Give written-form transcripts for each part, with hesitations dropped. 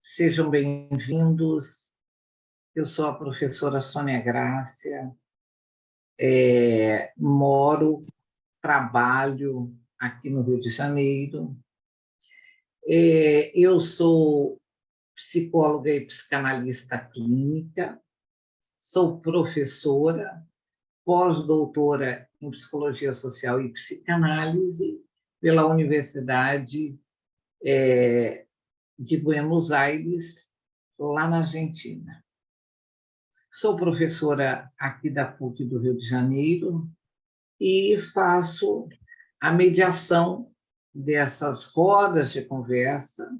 Sejam bem-vindos. Eu sou a professora Sônia Grácia, moro, trabalho aqui no Rio de Janeiro. Eu sou psicóloga e psicanalista clínica, sou professora, pós-doutora em psicologia social e psicanálise pela Universidade de Buenos Aires, lá na Argentina. Sou professora aqui da PUC do Rio de Janeiro e faço a mediação dessas rodas de conversa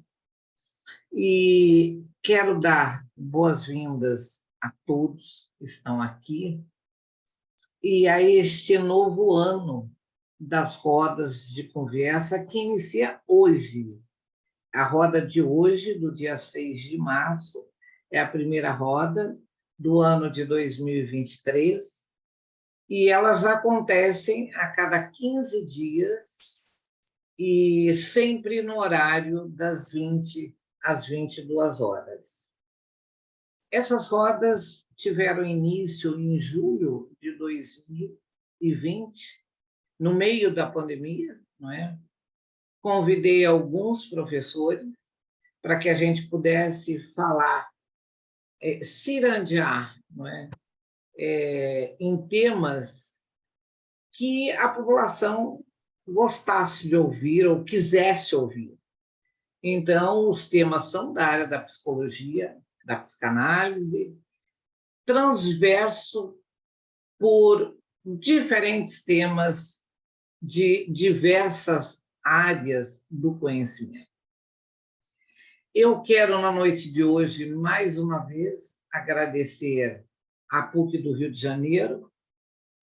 e quero dar boas-vindas a todos que estão aqui e a este novo ano das rodas de conversa que inicia hoje. A roda de hoje, do dia 6 de março, é a primeira roda do ano de 2023, e elas acontecem a cada 15 dias e sempre no horário das 20 às 22 horas. Essas rodas tiveram início em julho de 2020, no meio da pandemia, não é? Convidei alguns professores para que a gente pudesse falar, cirandear, não é? Em temas que a população gostasse de ouvir ou quisesse ouvir. Então, os temas são da área da psicologia, da psicanálise, transverso por diferentes temas de diversas áreas do conhecimento. Eu quero, na noite de hoje, mais uma vez, agradecer à PUC do Rio de Janeiro,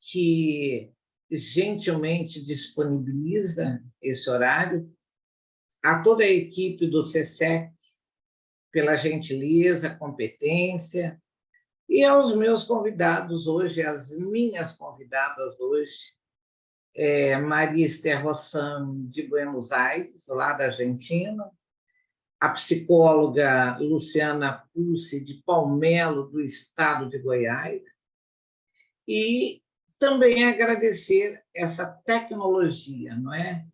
que gentilmente disponibiliza esse horário, a toda a equipe do CSEC, pela gentileza, competência, e aos meus convidados hoje, as minhas convidadas hoje, Maria Esther Rossam, de Buenos Aires, lá da Argentina, a psicóloga Luciana Pulse, de Palmelo, do estado de Goiás, e também agradecer essa tecnologia, não é?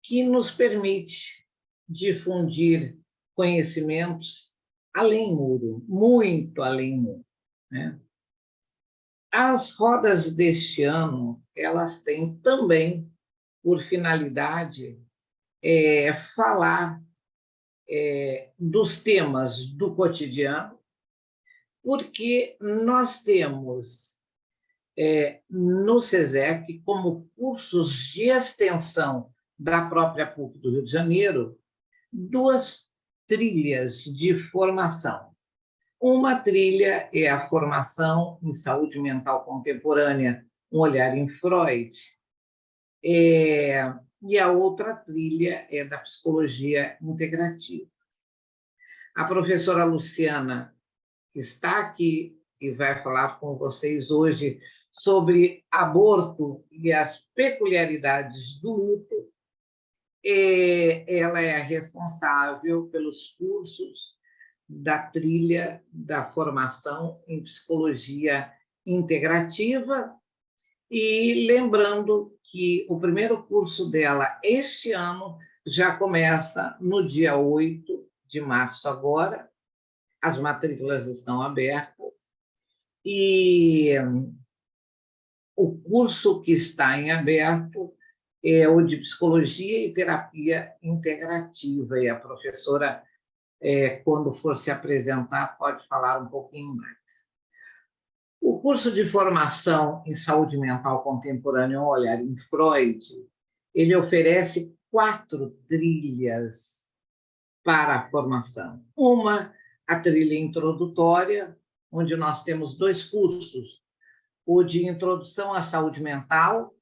Que nos permite difundir conhecimentos além muro, muito além muro, né? As rodas deste ano, elas têm também por finalidade falar dos temas do cotidiano, porque nós temos no SESEC, como cursos de extensão da própria PUC do Rio de Janeiro, duas trilhas de formação. Uma trilha é a formação em saúde mental contemporânea, um olhar em Freud, e a outra trilha é da psicologia integrativa. A professora Luciana está aqui e vai falar com vocês hoje sobre aborto e as peculiaridades do luto. Ela é a responsável pelos cursos da trilha da formação em psicologia integrativa, e lembrando que o primeiro curso dela este ano já começa no dia 8 de março agora, as matrículas estão abertas, e o curso que está em aberto é o de Psicologia e Terapia Integrativa, e a professora, quando for se apresentar, pode falar um pouquinho mais. O curso de formação em saúde mental contemporânea, um olhar em Freud, ele oferece 4 trilhas para a formação. Uma, a trilha introdutória, onde nós temos 2 cursos, o de Introdução à Saúde Mental,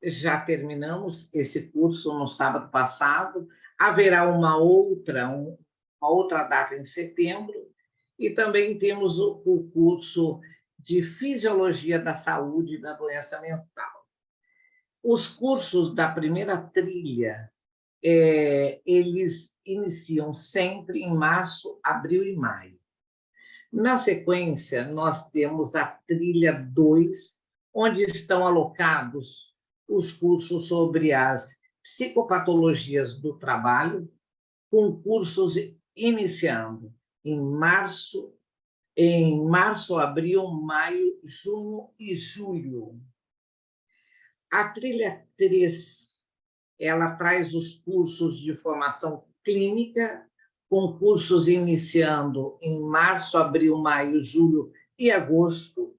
já terminamos esse curso no sábado passado, haverá uma outra data em setembro, e também temos o curso de Fisiologia da Saúde e da Doença Mental. Os cursos da primeira trilha eles iniciam sempre em março, abril e maio. Na sequência, nós temos a trilha 2, onde estão alocados os cursos sobre as psicopatologias do trabalho, com cursos iniciando em março, abril, maio, junho e julho. A trilha 3, ela traz os cursos de formação clínica, com cursos iniciando em março, abril, maio, julho e agosto.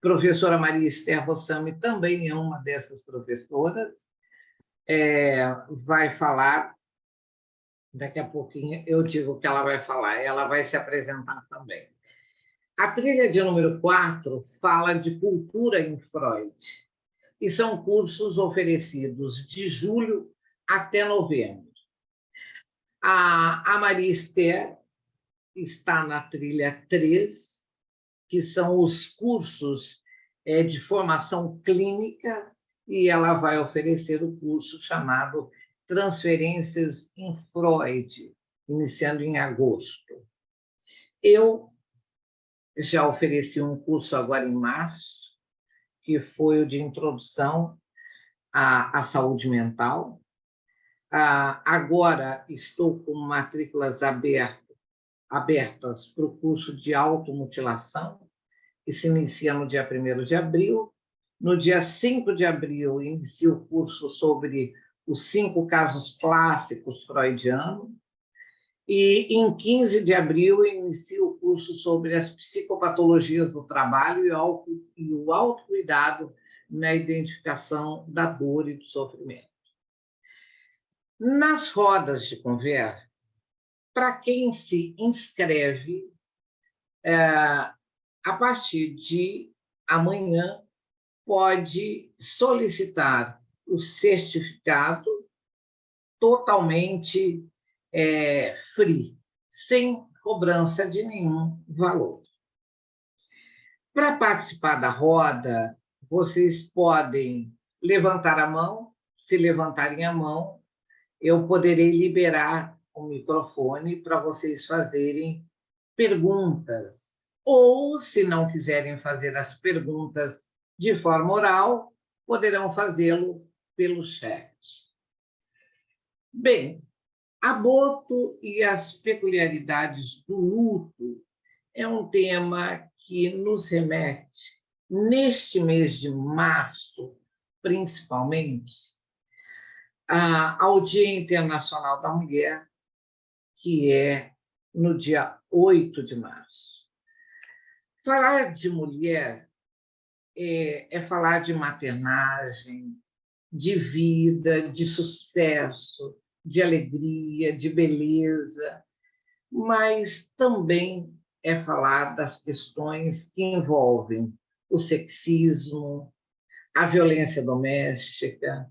Professora Maria Esther Rossami também é uma dessas professoras. Vai falar, daqui a pouquinho eu digo o que ela vai falar, ela vai se apresentar também. A trilha de número 4 fala de cultura em Freud, e são cursos oferecidos de julho até novembro. A Maria Esther está na trilha 3, que são os cursos de formação clínica, e ela vai oferecer o curso chamado Transferências em Freud, iniciando em agosto. Eu já ofereci um curso agora em março, que foi o de introdução à saúde mental. Agora estou com matrículas abertas para o curso de automutilação, que se inicia no dia 1º de abril. No dia 5 de abril, inicia o curso sobre os 5 casos clássicos freudianos. E em 15 de abril, inicia o curso sobre as psicopatologias do trabalho e o autocuidado na identificação da dor e do sofrimento. Nas rodas de conversa, para quem se inscreve, a partir de amanhã, pode solicitar o certificado totalmente free, sem cobrança de nenhum valor. Para participar da roda, vocês podem levantar a mão. Se levantarem a mão, eu poderei liberar o microfone para vocês fazerem perguntas. Ou, se não quiserem fazer as perguntas de forma oral, poderão fazê-lo pelo chat. Bem, aborto e as peculiaridades do luto é um tema que nos remete, neste mês de março, principalmente, ao Dia Internacional da Mulher, que é no dia 8 de março. Falar de mulher é falar de maternagem, de vida, de sucesso, de alegria, de beleza, mas também é falar das questões que envolvem o sexismo, a violência doméstica,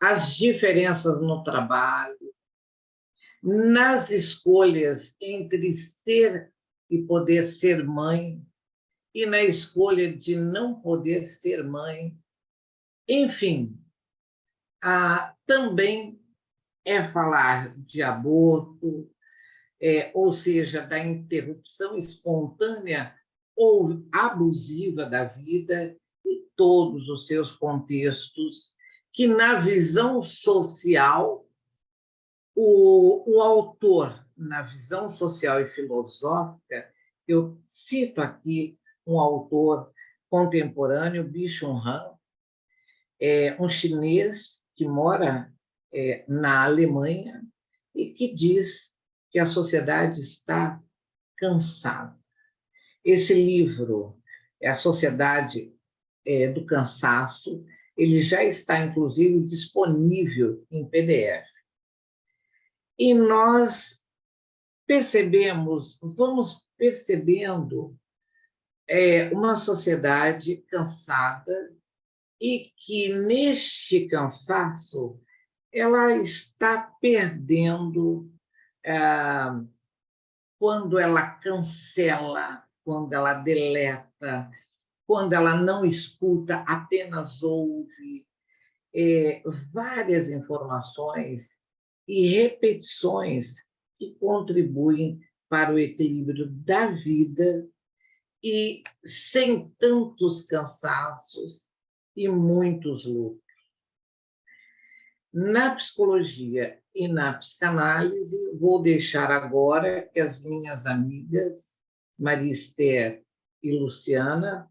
as diferenças no trabalho, nas escolhas entre ser e poder ser mãe, e na escolha de não poder ser mãe. Enfim, também é falar de aborto, ou seja, da interrupção espontânea ou abusiva da vida e todos os seus contextos, que, na visão social, o autor, na visão social e filosófica, eu cito aqui um autor contemporâneo, Byung-Chul Han, um chinês que mora na Alemanha e que diz que a sociedade está cansada. Esse livro, A Sociedade do Cansaço, ele já está, inclusive, disponível em PDF. E nós vamos percebendo uma sociedade cansada e que, neste cansaço, ela está perdendo quando ela cancela, quando ela deleta, quando ela não escuta, apenas ouve várias informações e repetições que contribuem para o equilíbrio da vida e sem tantos cansaços e muitos lutos. Na psicologia e na psicanálise, vou deixar agora que as minhas amigas, Maria Esther e Luciana,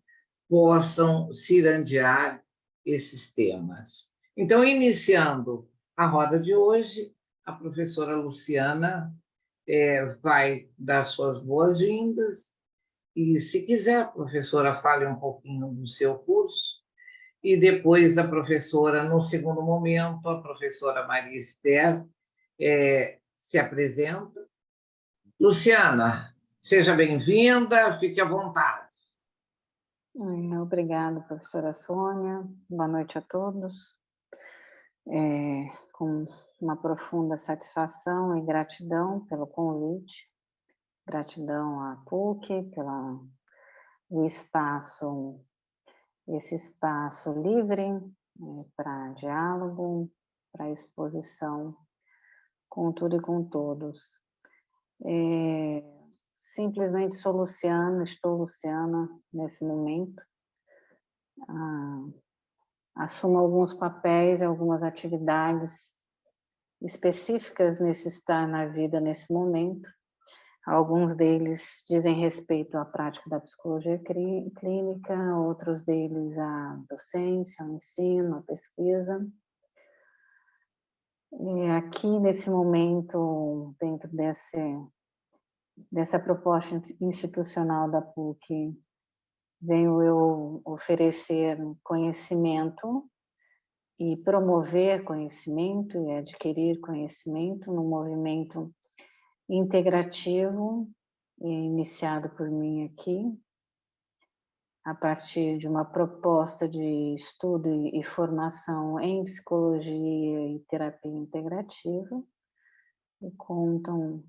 possam cirandear esses temas. Então, iniciando a roda de hoje, a professora Luciana vai dar suas boas-vindas e, se quiser, professora, fale um pouquinho do seu curso e depois da professora, no segundo momento, a professora Maria Esther se apresenta. Luciana, seja bem-vinda, fique à vontade. Obrigada, professora Sônia. Boa noite a todos. Com uma profunda satisfação e gratidão pelo convite, gratidão à PUC pelo espaço, esse espaço livre para diálogo, para exposição com tudo e com todos. Simplesmente estou Luciana nesse momento. Assumo alguns papéis e algumas atividades específicas nesse estar na vida nesse momento. Alguns deles dizem respeito à prática da psicologia clínica, outros deles à docência, ao ensino, à pesquisa. E aqui nesse momento, dentro dessa proposta institucional da PUC, venho eu oferecer conhecimento e promover conhecimento e adquirir conhecimento no movimento integrativo iniciado por mim aqui, a partir de uma proposta de estudo e formação em psicologia e terapia integrativa, e contam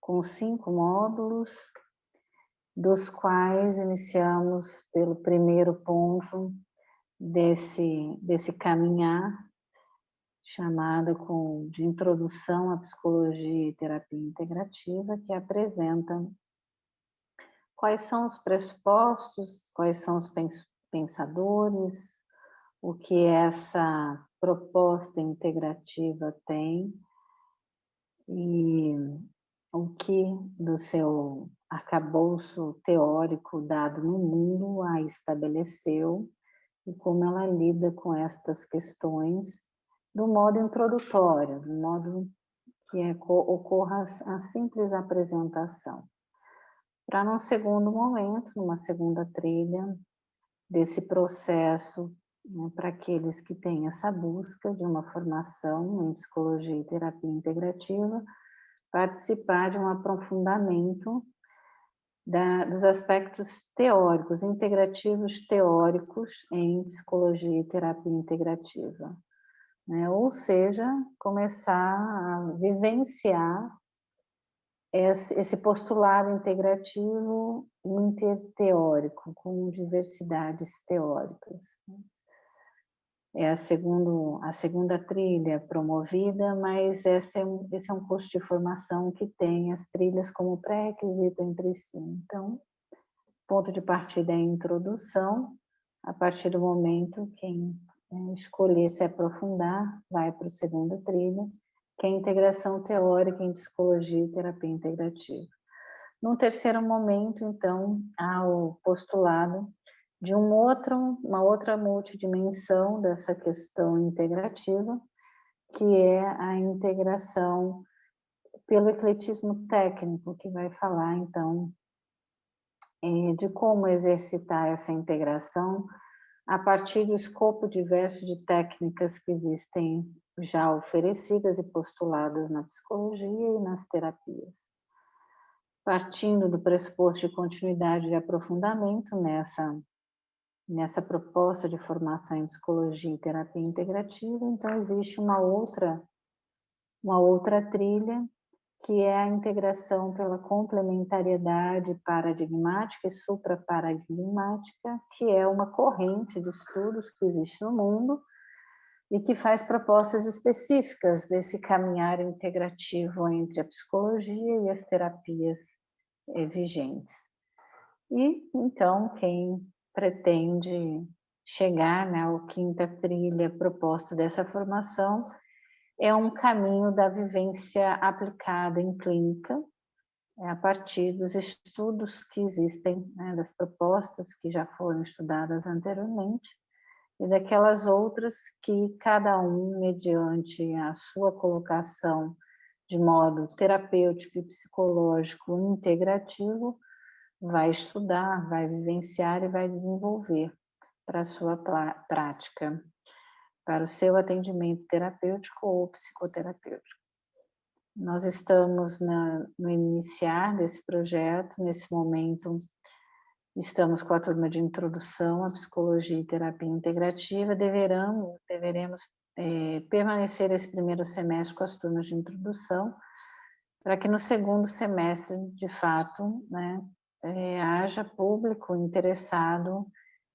com 5 módulos, dos quais iniciamos pelo primeiro ponto desse caminhar, chamado de Introdução à Psicologia e Terapia Integrativa, que apresenta quais são os pressupostos, quais são os pensadores, o que essa proposta integrativa tem e o que do seu arcabouço teórico dado no mundo a estabeleceu e como ela lida com estas questões do modo introdutório, do modo que ocorra a simples apresentação. Para num segundo momento, numa segunda trilha desse processo, né, para aqueles que têm essa busca de uma formação em psicologia e terapia integrativa, participar de um aprofundamento dos aspectos teóricos, integrativos teóricos em psicologia e terapia integrativa, né? Ou seja, começar a vivenciar esse postulado integrativo interteórico, com diversidades teóricas. É a segunda trilha promovida, mas esse é um curso de formação que tem as trilhas como pré-requisito entre si. Então, ponto de partida é a introdução. A partir do momento, quem escolher se aprofundar, vai para a segunda trilha, que é a integração teórica em psicologia e terapia integrativa. Num terceiro momento, então, há o postulado de uma outra multidimensão dessa questão integrativa, que é a integração pelo ecletismo técnico, que vai falar, então, de como exercitar essa integração a partir do escopo diverso de técnicas que existem já oferecidas e postuladas na psicologia e nas terapias. Partindo do pressuposto de continuidade e aprofundamento nessa proposta de formação em psicologia e terapia integrativa, então existe uma outra trilha, que é a integração pela complementariedade paradigmática e supraparadigmática, que é uma corrente de estudos que existe no mundo e que faz propostas específicas desse caminhar integrativo entre a psicologia e as terapias vigentes. E, então, quem pretende chegar, né, ao quinta trilha proposta dessa formação é um caminho da vivência aplicada em clínica, a partir dos estudos que existem, né, das propostas que já foram estudadas anteriormente, e daquelas outras que cada um, mediante a sua colocação de modo terapêutico e psicológico integrativo, vai estudar, vai vivenciar e vai desenvolver para a sua prática, para o seu atendimento terapêutico ou psicoterapêutico. Nós estamos no iniciar desse projeto, nesse momento estamos com a turma de introdução à psicologia e terapia integrativa, deveremos permanecer esse primeiro semestre com as turmas de introdução, para que no segundo semestre, de fato, né, haja público interessado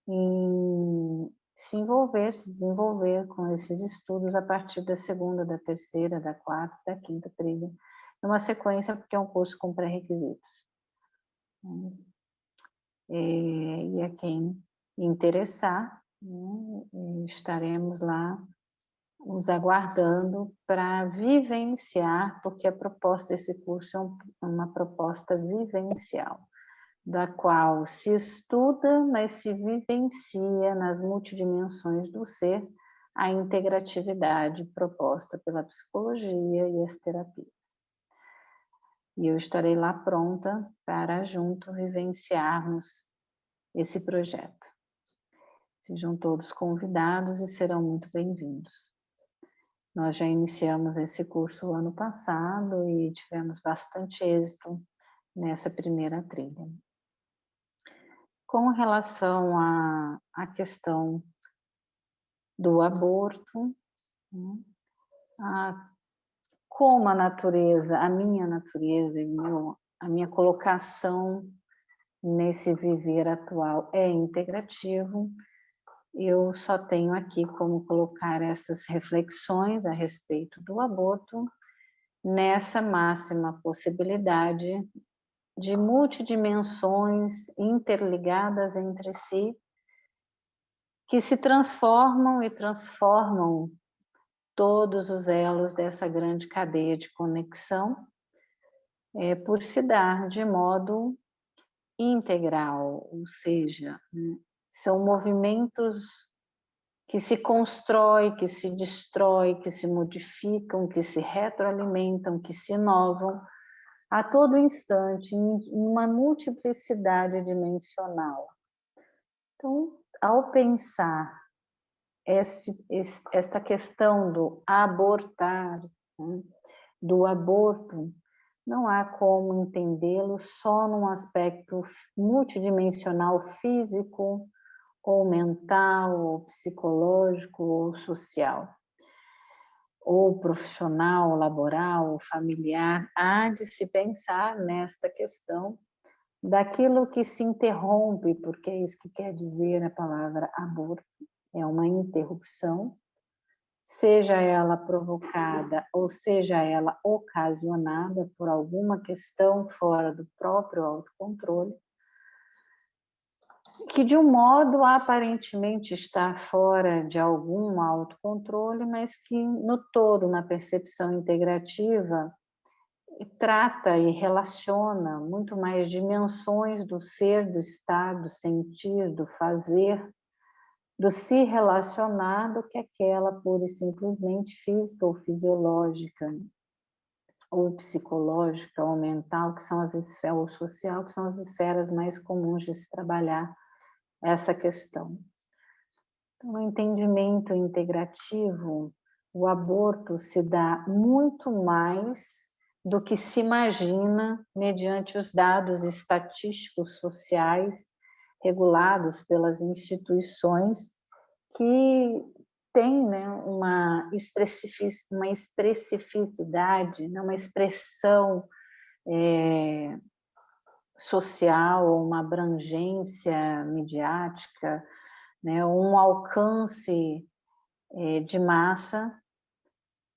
em se desenvolver com esses estudos a partir da segunda, da terceira, da quarta, da quinta trilha, numa sequência, porque é um curso com pré-requisitos. E a quem interessar, né, estaremos lá nos aguardando para vivenciar, porque a proposta desse curso é uma proposta vivencial, da qual se estuda, mas se vivencia nas multidimensões do ser a integratividade proposta pela psicologia e as terapias. E eu estarei lá pronta para junto vivenciarmos esse projeto. Sejam todos convidados e serão muito bem-vindos. Nós já iniciamos esse curso ano passado e tivemos bastante êxito nessa primeira trilha. Com relação à questão do aborto, como a natureza, a minha natureza e a minha colocação nesse viver atual é integrativo, eu só tenho aqui como colocar essas reflexões a respeito do aborto nessa máxima possibilidade de multidimensões interligadas entre si, que se transformam e transformam todos os elos dessa grande cadeia de conexão, por se dar de modo integral, ou seja, são movimentos que se constroem, que se destroem, que se modificam, que se retroalimentam, que se inovam a todo instante, em uma multiplicidade dimensional. Então, ao pensar esta questão do abortar, né, do aborto, não há como entendê-lo só num aspecto multidimensional físico, ou mental, ou psicológico, ou social, ou profissional, laboral, ou familiar. Há de se pensar nesta questão daquilo que se interrompe, porque é isso que quer dizer a palavra aborto, é uma interrupção, seja ela provocada ou seja ela ocasionada por alguma questão fora do próprio autocontrole, que de um modo aparentemente está fora de algum autocontrole, mas que no todo, na percepção integrativa, trata e relaciona muito mais dimensões do ser, do estar, do sentir, do fazer, do se relacionar, do que aquela pura e simplesmente física ou fisiológica, ou psicológica, ou mental, que são as esferas, ou social, que são as esferas mais comuns de se trabalhar essa questão. Então, no entendimento integrativo, o aborto se dá muito mais do que se imagina mediante os dados estatísticos sociais regulados pelas instituições que têm, né, uma expressividade, né, uma expressão social, uma abrangência midiática, né, um alcance de massa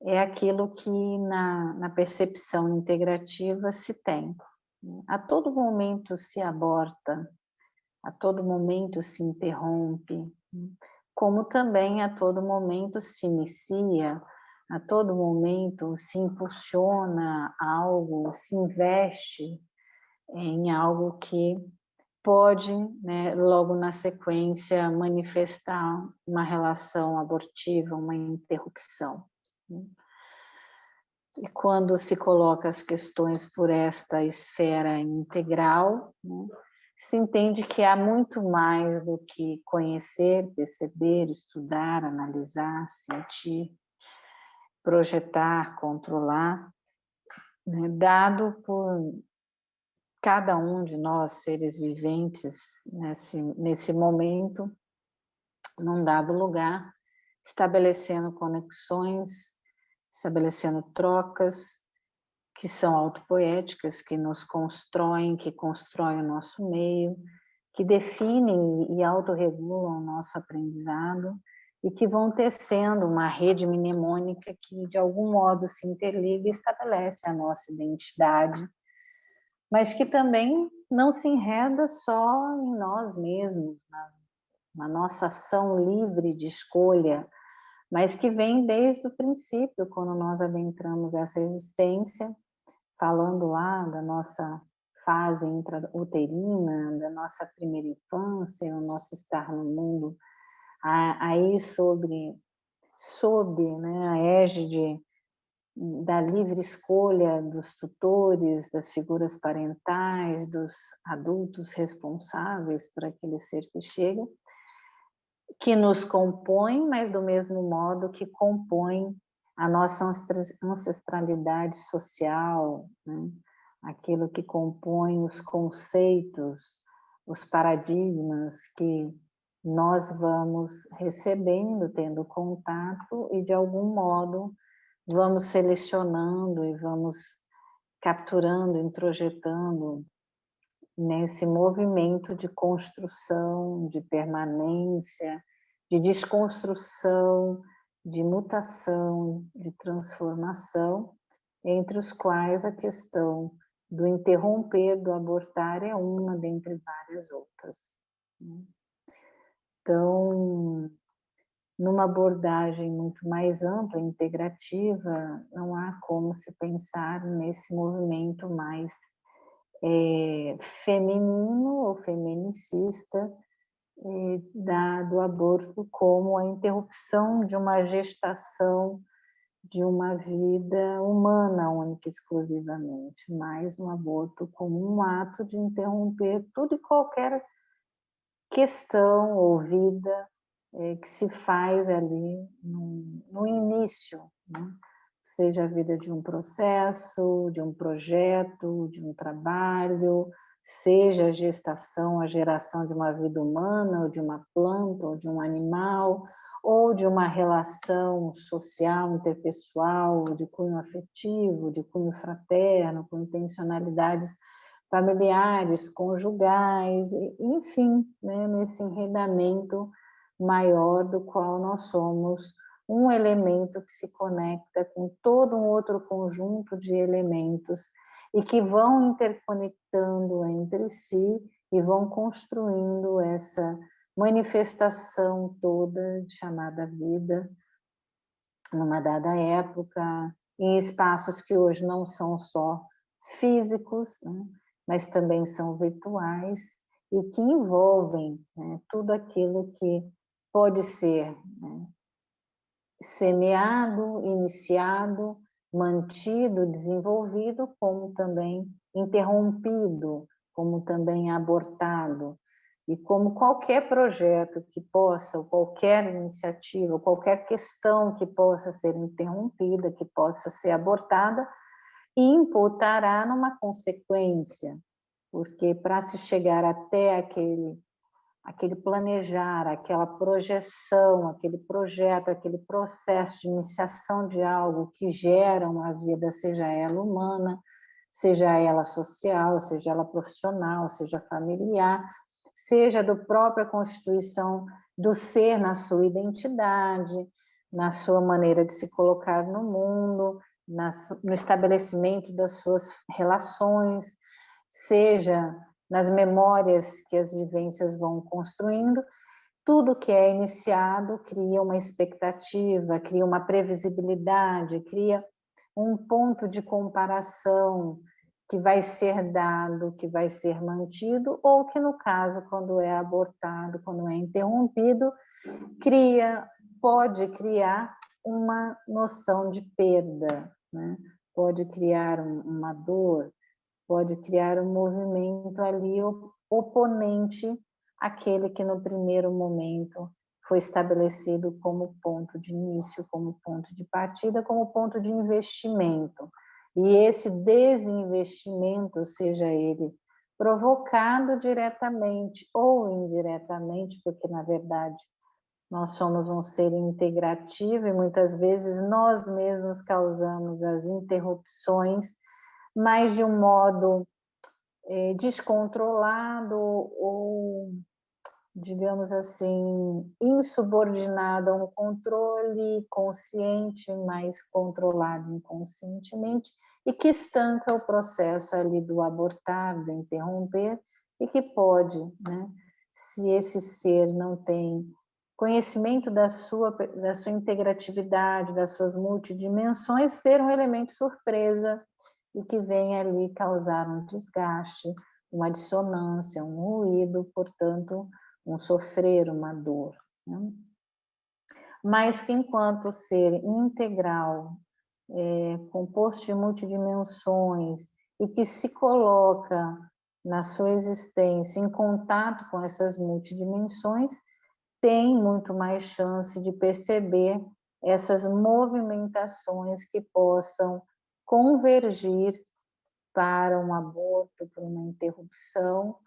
é aquilo que na percepção integrativa se tem. A todo momento se aborta, a todo momento se interrompe, como também a todo momento se inicia, a todo momento se impulsiona algo, se investe em algo que pode, né, logo na sequência, manifestar uma relação abortiva, uma interrupção. E quando se coloca as questões por esta esfera integral, né, se entende que há muito mais do que conhecer, perceber, estudar, analisar, sentir, projetar, controlar, né, dado por cada um de nós, seres viventes, nesse momento, num dado lugar, estabelecendo conexões, estabelecendo trocas que são autopoéticas, que nos constroem, que constroem o nosso meio, que definem e autorregulam o nosso aprendizado e que vão tecendo uma rede mnemônica que, de algum modo, se interliga e estabelece a nossa identidade, mas que também não se enreda só em nós mesmos, na nossa ação livre de escolha, mas que vem desde o princípio, quando nós adentramos essa existência, falando lá da nossa fase intrauterina, da nossa primeira infância, o nosso estar no mundo, aí sob, né, a égide da livre escolha dos tutores, das figuras parentais, dos adultos responsáveis por aquele ser que chega, que nos compõe, mas do mesmo modo que compõe a nossa ancestralidade social, né? Aquilo que compõe os conceitos, os paradigmas que nós vamos recebendo, tendo contato e, de algum modo, vamos selecionando e vamos capturando, introjetando nesse movimento de construção, de permanência, de desconstrução, de mutação, de transformação, entre os quais a questão do interromper, do abortar é uma dentre várias outras. Então, numa abordagem muito mais ampla, integrativa, não há como se pensar nesse movimento mais feminino ou feminicista do aborto como a interrupção de uma gestação de uma vida humana única e exclusivamente, mas no aborto como um ato de interromper tudo e qualquer questão ou vida que se faz ali no início, né? Seja a vida de um processo, de um projeto, de um trabalho, seja a gestação, a geração de uma vida humana, ou de uma planta, ou de um animal, ou de uma relação social, interpessoal, de cunho afetivo, de cunho fraterno, com intencionalidades familiares, conjugais, enfim, né, nesse enredamento maior do qual nós somos um elemento que se conecta com todo um outro conjunto de elementos e que vão interconectando entre si e vão construindo essa manifestação toda chamada vida numa dada época, em espaços que hoje não são só físicos, né, mas também são virtuais e que envolvem, né, tudo aquilo que pode ser, né, semeado, iniciado, mantido, desenvolvido, como também interrompido, como também abortado. E como qualquer projeto que possa, ou qualquer iniciativa, ou qualquer questão que possa ser interrompida, que possa ser abortada, imputará numa consequência, porque para se chegar até aquele planejar, aquela projeção, aquele projeto, aquele processo de iniciação de algo que gera uma vida, seja ela humana, seja ela social, seja ela profissional, seja familiar, seja da própria constituição do ser na sua identidade, na sua maneira de se colocar no mundo, no estabelecimento das suas relações, seja nas memórias que as vivências vão construindo. Tudo que é iniciado cria uma expectativa, cria uma previsibilidade, cria um ponto de comparação que vai ser dado, que vai ser mantido, ou que, no caso, quando é abortado, quando é interrompido, pode criar uma noção de perda, né? Pode criar uma dor, pode criar um movimento ali oponente àquele que no primeiro momento foi estabelecido como ponto de início, como ponto de partida, como ponto de investimento. E esse desinvestimento, seja ele provocado diretamente ou indiretamente, porque na verdade nós somos um ser integrativo e muitas vezes nós mesmos causamos as interrupções, mas de um modo descontrolado ou, digamos assim, insubordinado a um controle consciente, mas controlado inconscientemente, e que estanca o processo ali do abortar, do interromper, e que pode, né, se esse ser não tem conhecimento da sua integratividade, das suas multidimensões, ser um elemento surpresa e que vem ali causar um desgaste, uma dissonância, um ruído, portanto, um sofrer, uma dor, né? Mas que enquanto ser integral, composto de multidimensões e que se coloca na sua existência em contato com essas multidimensões, tem muito mais chance de perceber essas movimentações que possam convergir para um aborto, para uma interrupção,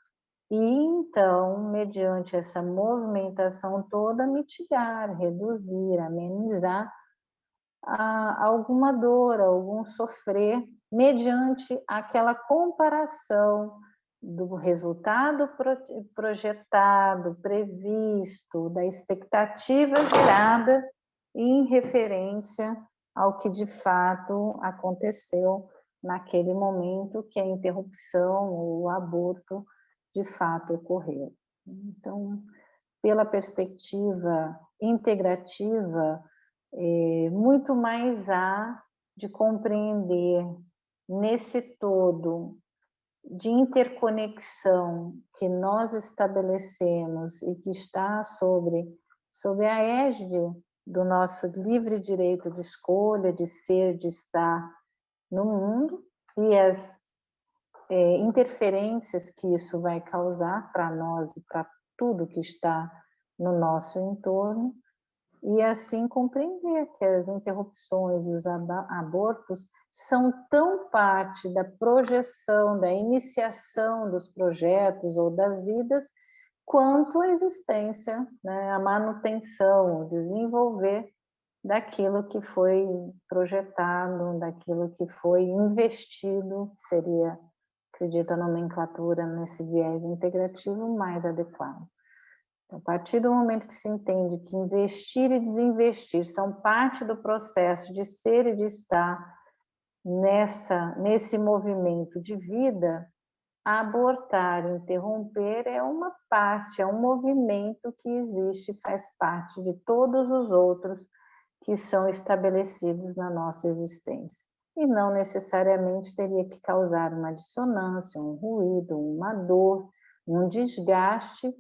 e então, mediante essa movimentação toda, mitigar, reduzir, amenizar alguma dor, algum sofrer, mediante aquela comparação do resultado projetado, previsto, da expectativa gerada em referência ao que de fato aconteceu naquele momento que a interrupção ou o aborto de fato ocorreu. Então, pela perspectiva integrativa, muito mais há de compreender nesse todo de interconexão que nós estabelecemos e que está sob a égide do nosso livre direito de escolha, de ser, de estar no mundo, e as interferências que isso vai causar para nós e para tudo que está no nosso entorno, e assim compreender que as interrupções e os abortos são tão parte da projeção, da iniciação dos projetos ou das vidas, quanto a existência, né, a manutenção, o desenvolver daquilo que foi projetado, daquilo que foi investido, seria, acredito, a nomenclatura nesse viés integrativo mais adequado. A partir do momento que se entende que investir e desinvestir são parte do processo de ser e de estar nesse movimento de vida, abortar, interromper é uma parte, é um movimento que existe, faz parte de todos os outros que são estabelecidos na nossa existência. E não necessariamente teria que causar uma dissonância, um ruído, uma dor, um desgaste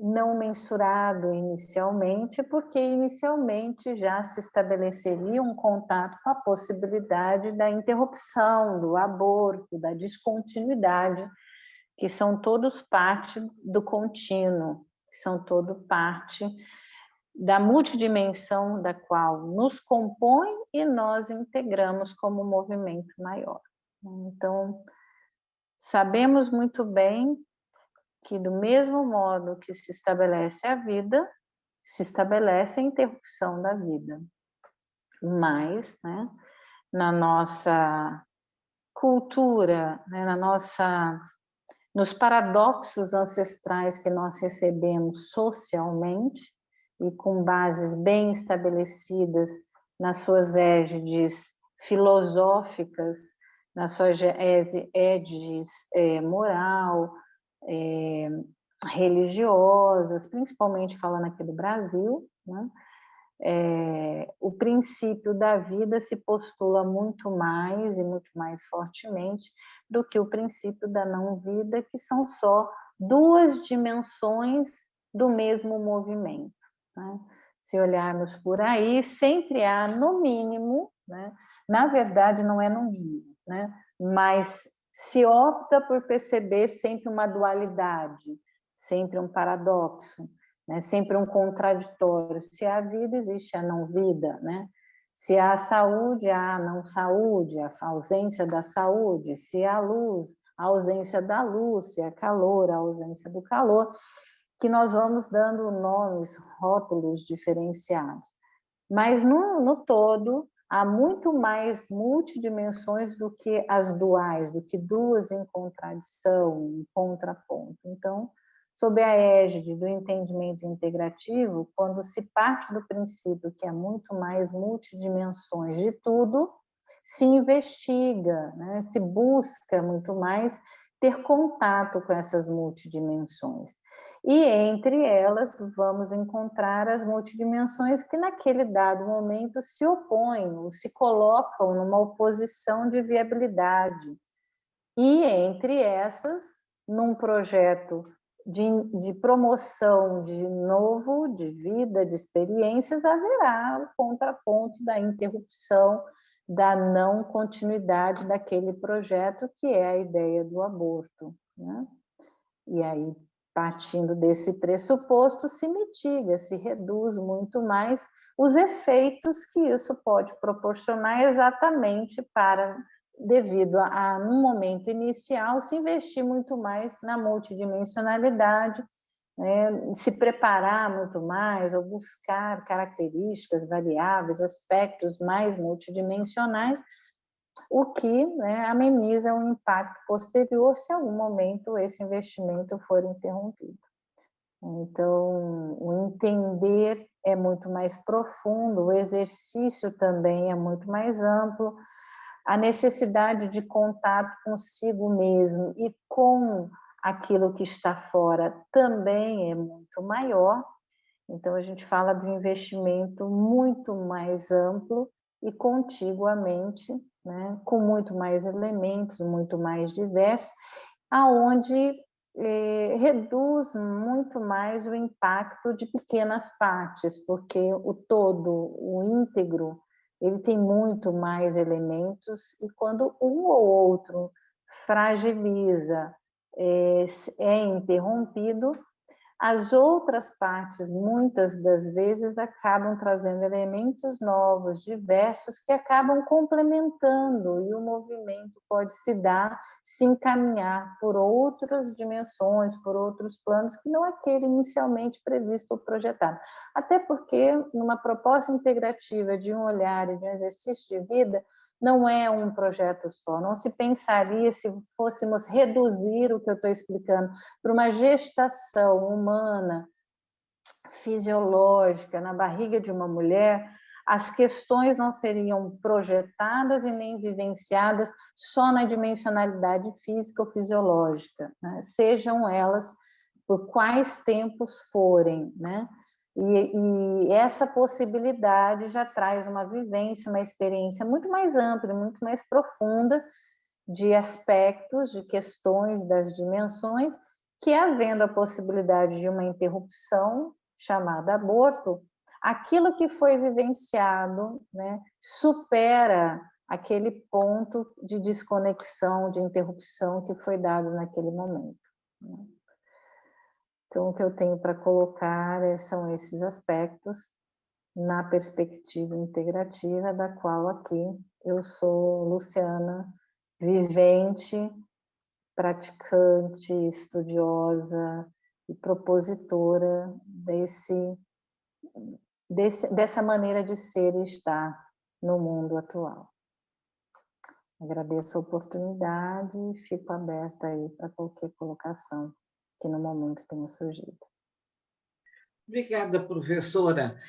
não mensurado inicialmente, porque inicialmente já se estabeleceria um contato com a possibilidade da interrupção, do aborto, da descontinuidade, que são todos parte do contínuo, que são todo parte da multidimensão da qual nos compõe e nós integramos como movimento maior. Então, sabemos muito bem que do mesmo modo que se estabelece a vida, se estabelece a interrupção da vida. Mas, né, na nossa cultura, né, nos paradoxos ancestrais que nós recebemos socialmente, e com bases bem estabelecidas nas suas égides filosóficas, nas suas égides moral, religiosas, principalmente falando aqui do Brasil, né? O princípio da vida se postula muito mais e muito mais fortemente do que o princípio da não-vida, que são só duas dimensões do mesmo movimento, né? Se olharmos por aí, sempre há, no mínimo, né? Na verdade, não é no mínimo, né? Mas se opta por perceber sempre uma dualidade, sempre um paradoxo, né? Sempre um contraditório. Se há vida, existe a não-vida, né? Se há saúde, há não-saúde, a ausência da saúde. Se há luz, a ausência da luz. Se há calor, a ausência do calor. Que nós vamos dando nomes, rótulos diferenciados. Mas, no todo, há muito mais multidimensões do que as duais, do que duas em contradição, em contraponto. Então, sob a égide do entendimento integrativo, quando se parte do princípio que há muito mais multidimensões de tudo, se investiga, né? Se busca muito mais ter contato com essas multidimensões. E entre elas vamos encontrar as multidimensões que naquele dado momento se opõem, ou se colocam numa oposição de viabilidade. E entre essas, num projeto de promoção de novo, de vida, de experiências, haverá o contraponto da interrupção, da não continuidade daquele projeto, que é a ideia do aborto, né? E aí, partindo desse pressuposto, se mitiga, se reduz muito mais os efeitos que isso pode proporcionar exatamente para, devido no momento inicial, se investir muito mais na multidimensionalidade, né, se preparar muito mais, ou buscar características, variáveis, aspectos mais multidimensionais, o que, né, ameniza o impacto posterior se em algum momento esse investimento for interrompido. Então, o entender é muito mais profundo, o exercício também é muito mais amplo, a necessidade de contato consigo mesmo e com aquilo que está fora também é muito maior. Então, a gente fala do investimento muito mais amplo e contiguamente, né, com muito mais elementos, muito mais diversos, aonde reduz muito mais o impacto de pequenas partes, porque o todo, o íntegro, ele tem muito mais elementos, e quando um ou outro fragiliza, é interrompido, as outras partes, muitas das vezes, acabam trazendo elementos novos, diversos, que acabam complementando, e o movimento pode se dar, se encaminhar por outras dimensões, por outros planos, que não aquele inicialmente previsto ou projetado. Até porque, numa proposta integrativa de um olhar e de um exercício de vida, não é um projeto só, não se pensaria, se fôssemos reduzir o que eu estou explicando para uma gestação humana, fisiológica, na barriga de uma mulher, as questões não seriam projetadas e nem vivenciadas só na dimensionalidade física ou fisiológica, né? Sejam elas por quais tempos forem, né? E essa possibilidade já traz uma vivência, uma experiência muito mais ampla, muito mais profunda de aspectos, de questões das dimensões, que havendo a possibilidade de uma interrupção, chamada aborto, aquilo que foi vivenciado, né, supera aquele ponto de desconexão, de interrupção que foi dado naquele momento, né? Então, o que eu tenho para colocar são esses aspectos na perspectiva integrativa, da qual aqui eu sou Luciana, vivente, praticante, estudiosa e propositora dessa maneira de ser e estar no mundo atual. Agradeço a oportunidade e fico aberta aí para qualquer colocação que no momento tenha surgido. Obrigada, professora.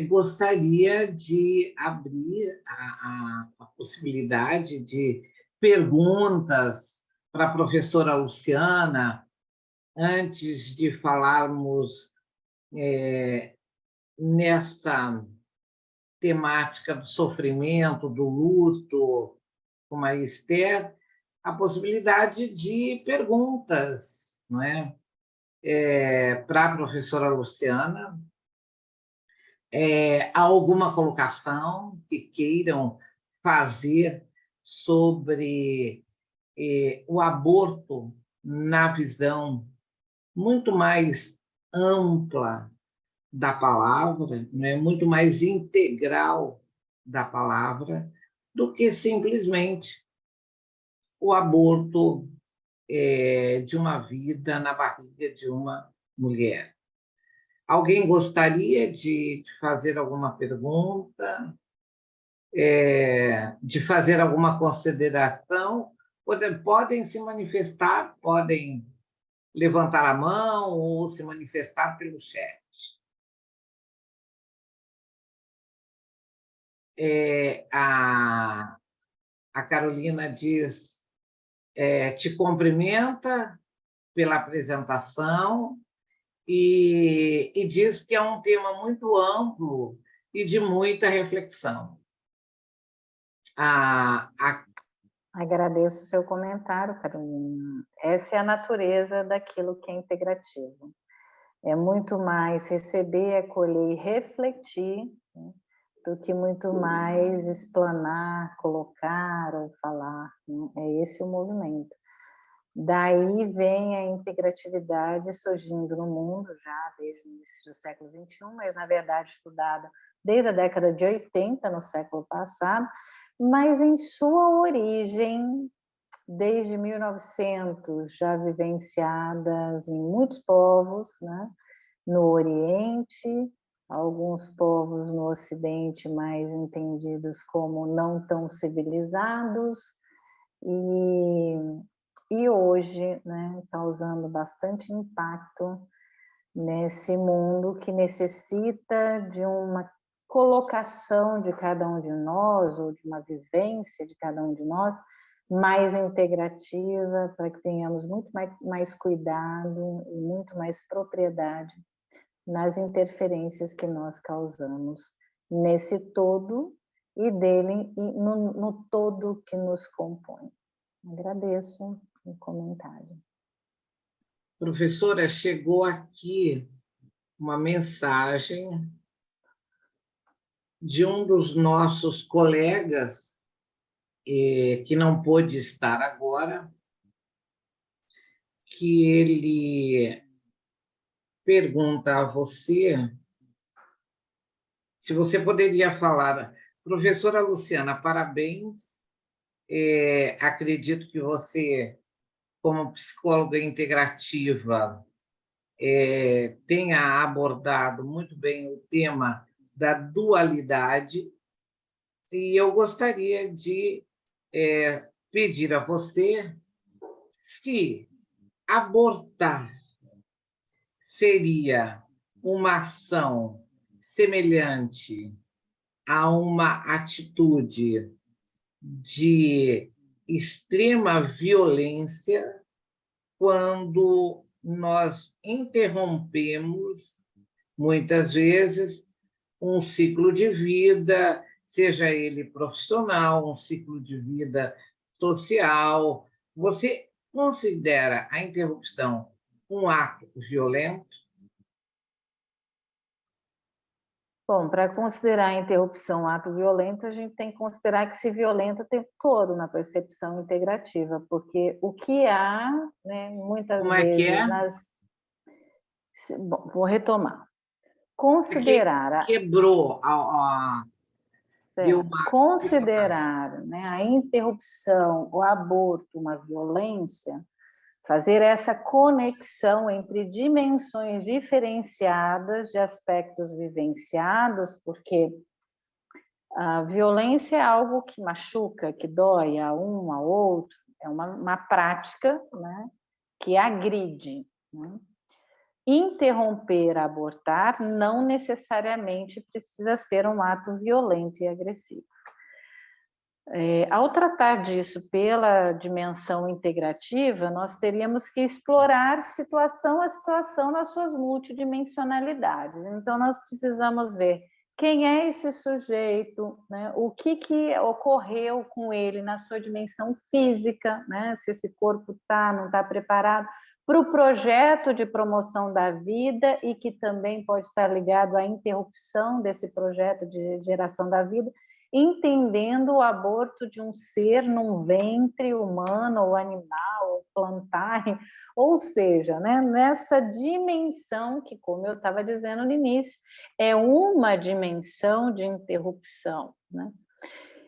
Gostaria de abrir a possibilidade de perguntas para a professora Luciana, antes de falarmos nessa temática do sofrimento, do luto, com Maria Esther, a possibilidade de perguntas, não é? Para a professora Luciana, há alguma colocação que queiram fazer sobre o aborto na visão muito mais ampla da palavra, né? Muito mais integral da palavra, do que simplesmente o aborto de uma vida na barriga de uma mulher. Alguém gostaria de fazer alguma pergunta, de fazer alguma consideração? Podem se manifestar, podem levantar a mão ou se manifestar pelo chat. A Carolina diz, te cumprimenta pela apresentação e diz que é um tema muito amplo e de muita reflexão. Agradeço o seu comentário, Carolina. Essa é a natureza daquilo que é integrativo. É muito mais receber, acolher e refletir, né, do que muito mais explanar, colocar ou falar, né? É esse o movimento. Daí vem a integratividade surgindo no mundo já desde o início do século XXI, mas na verdade estudada desde a década de 80, no século passado, mas em sua origem, desde 1900, já vivenciadas em muitos povos, né? No Oriente, alguns povos no Ocidente mais entendidos como não tão civilizados, e hoje, né, causando bastante impacto nesse mundo que necessita de uma colocação de cada um de nós, ou de uma vivência de cada um de nós, mais integrativa, para que tenhamos muito mais cuidado e muito mais propriedade nas interferências que nós causamos nesse todo e dele e no todo que nos compõe. Agradeço o comentário. Professora, chegou aqui uma mensagem de um dos nossos colegas que não pôde estar agora, que ele pergunta a você se você poderia falar. Professora Luciana, parabéns. Acredito que você, como psicóloga integrativa, tenha abordado muito bem o tema da dualidade, e eu gostaria de pedir a você se abortar seria uma ação semelhante a uma atitude de extrema violência quando nós interrompemos, muitas vezes, um ciclo de vida, seja ele profissional, um ciclo de vida social. Você considera a interrupção um ato violento? Bom, para considerar a interrupção um ato violento, a gente tem que considerar que se violenta o tempo todo na percepção integrativa, porque o que há, né, muitas Como é que vezes é? Bom, vou retomar. Considerar Quebrou deu certo, uma picotada. considerar, né, a interrupção, o aborto, uma violência, fazer essa conexão entre dimensões diferenciadas de aspectos vivenciados, porque a violência é algo que machuca, que dói a um, a outro, é uma prática, né, que agride, né? interromper, abortar, não necessariamente precisa ser um ato violento e agressivo. Ao tratar disso pela dimensão integrativa, nós teríamos que explorar situação a situação nas suas multidimensionalidades. Então, nós precisamos ver quem é esse sujeito, né? O que ocorreu com ele na sua dimensão física, né? Se esse corpo não está preparado para o projeto de promoção da vida e que também pode estar ligado à interrupção desse projeto de geração da vida, entendendo o aborto de um ser num ventre humano ou animal ou plantar, ou seja, né, nessa dimensão que, como eu estava dizendo no início, é uma dimensão de interrupção, né?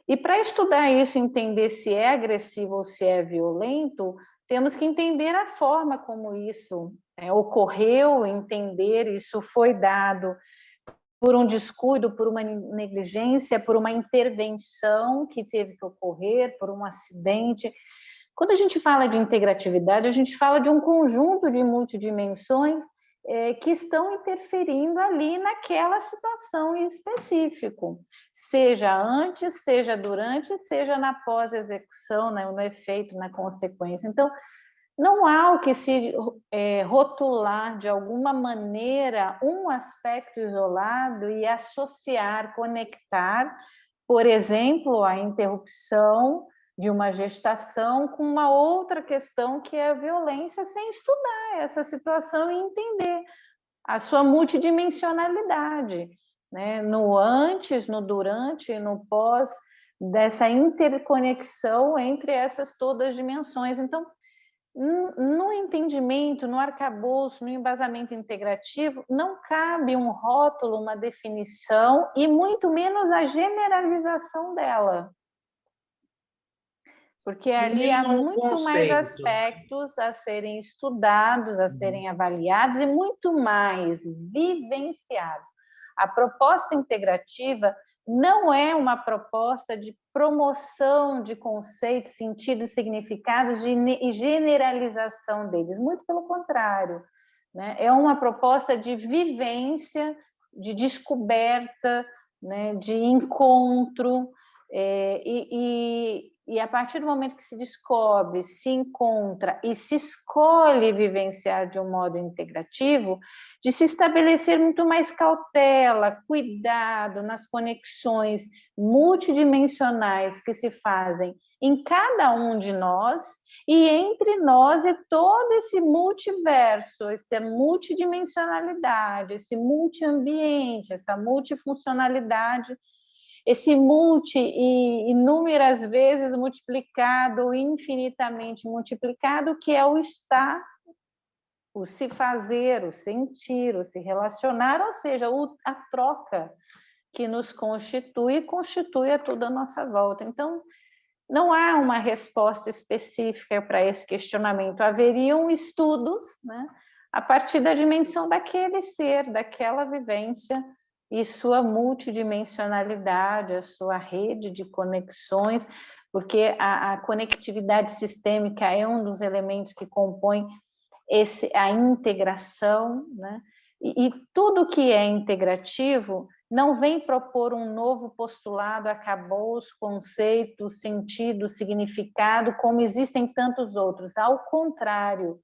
E para estudar isso, entender se é agressivo ou se é violento, temos que entender a forma como isso ocorreu, entender isso foi dado por um descuido, por uma negligência, por uma intervenção que teve que ocorrer, por um acidente. Quando a gente fala de integratividade, a gente fala de um conjunto de multidimensões que estão interferindo ali naquela situação em específico, seja antes, seja durante, seja na pós-execução, né, no efeito, na consequência. Então, não há o que se rotular de alguma maneira um aspecto isolado e associar, conectar, por exemplo, a interrupção de uma gestação com uma outra questão que é a violência, sem estudar essa situação e entender a sua multidimensionalidade, né? No antes, no durante e no pós, dessa interconexão entre essas todas as dimensões. Então, no entendimento, no arcabouço, no embasamento integrativo, não cabe um rótulo, uma definição e muito menos a generalização dela. Porque ali há muito mais aspectos a serem estudados, a serem avaliados e muito mais vivenciados. A proposta integrativa não é uma proposta de promoção de conceitos, sentidos, significados e generalização deles, muito pelo contrário, né? É uma proposta de vivência, de descoberta, né? De encontro, e a partir do momento que se descobre, se encontra e se escolhe vivenciar de um modo integrativo, de se estabelecer muito mais cautela, cuidado nas conexões multidimensionais que se fazem em cada um de nós e entre nós e todo esse multiverso, essa multidimensionalidade, esse multiambiente, essa multifuncionalidade, esse multi e inúmeras vezes multiplicado, infinitamente multiplicado, que é o estar, o se fazer, o sentir, o se relacionar, ou seja, a troca que nos constitui e constitui a toda a nossa volta. Então, não há uma resposta específica para esse questionamento. Haveriam estudos, né, a partir da dimensão daquele ser, daquela vivência, e sua multidimensionalidade, a sua rede de conexões, porque a conectividade sistêmica é um dos elementos que compõe a integração, né? E tudo que é integrativo não vem propor um novo postulado, arcabouço, conceito, sentido, significado, como existem tantos outros. Ao contrário,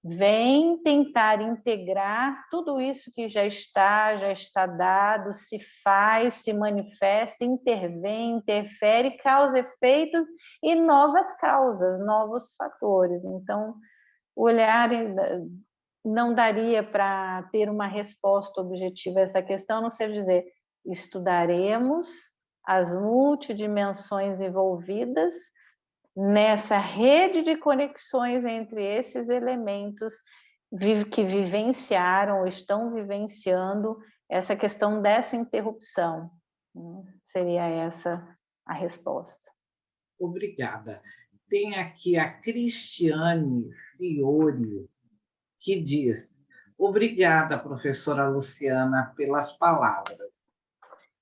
vem tentar integrar tudo isso que já está dado, se faz, se manifesta, intervém, interfere, causa efeitos e novas causas, novos fatores. Então, o olhar não daria para ter uma resposta objetiva a essa questão, a não ser dizer, estudaremos as multidimensões envolvidas nessa rede de conexões entre esses elementos que vivenciaram ou estão vivenciando essa questão dessa interrupção. Seria essa a resposta. Obrigada. Tem aqui a Cristiane Fiore, que diz: obrigada, professora Luciana, pelas palavras.